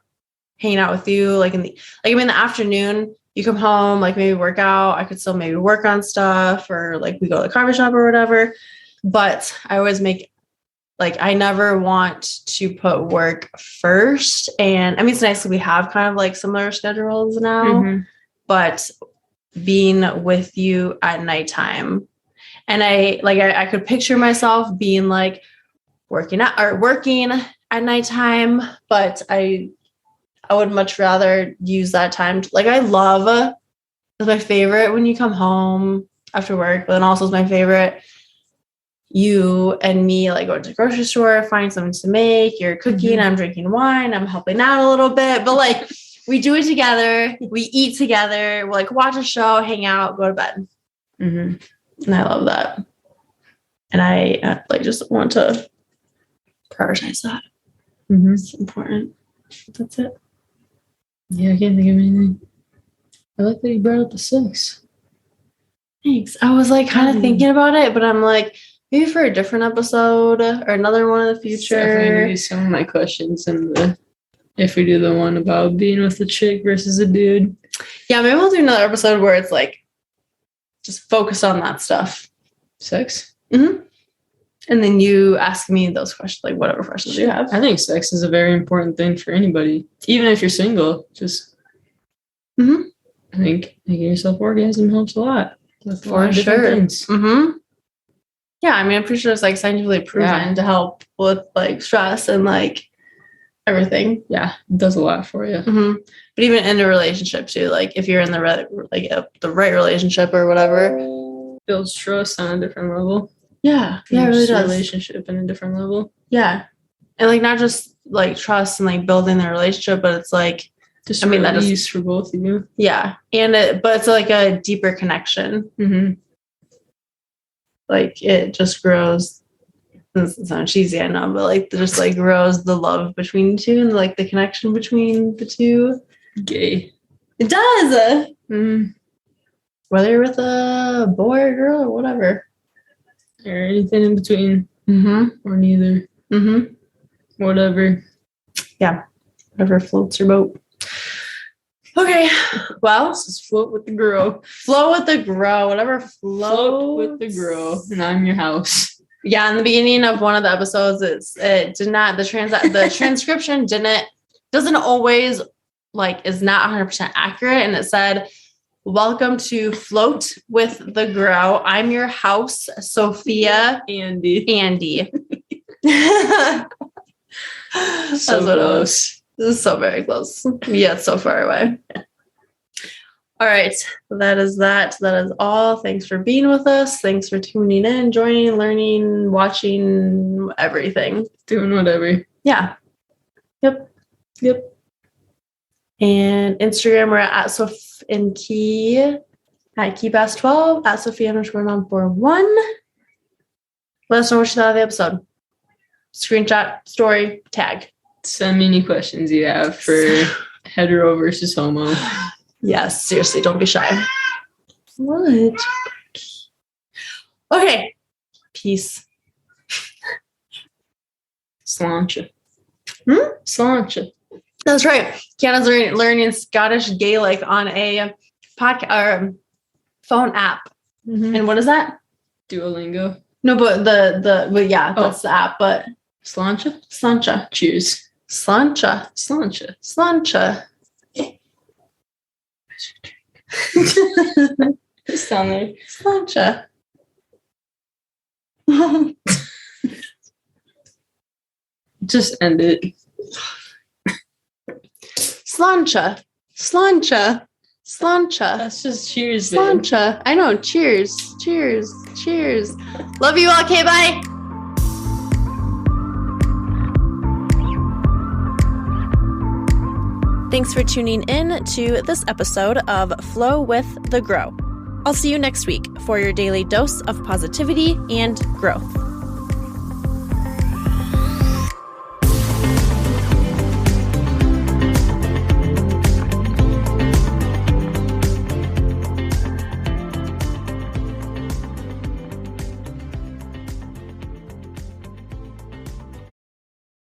hanging out with you. Like in the afternoon, you come home, like maybe work out. I could still maybe work on stuff, or like we go to the coffee shop or whatever. But I always I never want to put work first. And I mean, it's nice that we have kind of like similar schedules now, but being with you at nighttime, and I could picture myself being like working at nighttime, but I would much rather use that time it's my favorite when you come home after work, but then also it's my favorite you and me like going to the grocery store, find something to make, you're cooking, I'm drinking wine, I'm helping out a little bit, but like we do it together, we eat together, we'll like watch a show, hang out, go to bed. And I love that. And I just want to prioritize that. It's important. That's it. Yeah, I can't think of anything. I like that you brought up the 6. Thanks. I was like kind of thinking about it, but I'm like, maybe for a different episode or another one in the future. Definitely maybe some of my questions in if we do the one about being with a chick versus a dude. Yeah, maybe we'll do another episode where it's like just focus on that stuff. Sex. Mm-hmm. And then you ask me those questions, like whatever questions you have. I think sex is a very important thing for anybody, even if you're single. Just, Mm-hmm. I think making yourself orgasm helps a lot. With For sure. Mm-hmm. Yeah, I mean, I'm pretty sure it's like scientifically proven to help with like stress and like everything. Yeah, it does a lot for you. Mm-hmm. But even in a relationship too, like if you're in the right relationship or whatever, builds trust on a different level. Yeah, it really does. Relationship in a different level. Yeah, and like not just like trust and like building the relationship, but it's like just that is for both of you. Yeah, but it's like a deeper connection. Mm-hmm. Like it just grows. This sounds cheesy, I know, but like just like grows the love between the two and like the connection between the two. Gay. It does. Whether you're with a boy or girl or whatever. Or anything in between. Mm-hmm. Or neither. Mm-hmm. Whatever. Yeah. Whatever floats your boat. Okay. Well, this is float with the grow. Flow with the grow. Whatever float with the grow. And I'm your house. Yeah, in the beginning of one of the episodes, the transcription doesn't always like is not 100% accurate, and it said, "Welcome to Float with the Grow. I'm your house, Sophia Andy." So close. This is so very close. Yeah, it's so far away. All right. That is that. That is all. Thanks for being with us. Thanks for tuning in, joining, learning, watching, everything. Doing whatever. Yeah. Yep. And Instagram, we're at Soph and Key, at KeyBass12, at Sophia_Mom41. Let us know what you thought of the episode. Screenshot, story, tag. Send me any questions you have for hetero versus homo. Yes, seriously, don't be shy. What? Okay. Peace. Sláinte. Sláinte. That's right. Kiana's learning Scottish Gaelic on a podcast or phone app. Mm-hmm. And what is that? Duolingo. No, but that's the app. But Sláinte. Cheers. Sláinte. It's down there. Sláinte. Just end it. Sláinte. That's just cheers, Sláinte. I know. Cheers. Love you all. Okay, bye. Thanks for tuning in to this episode of Flow with the Grow. I'll see you next week for your daily dose of positivity and growth.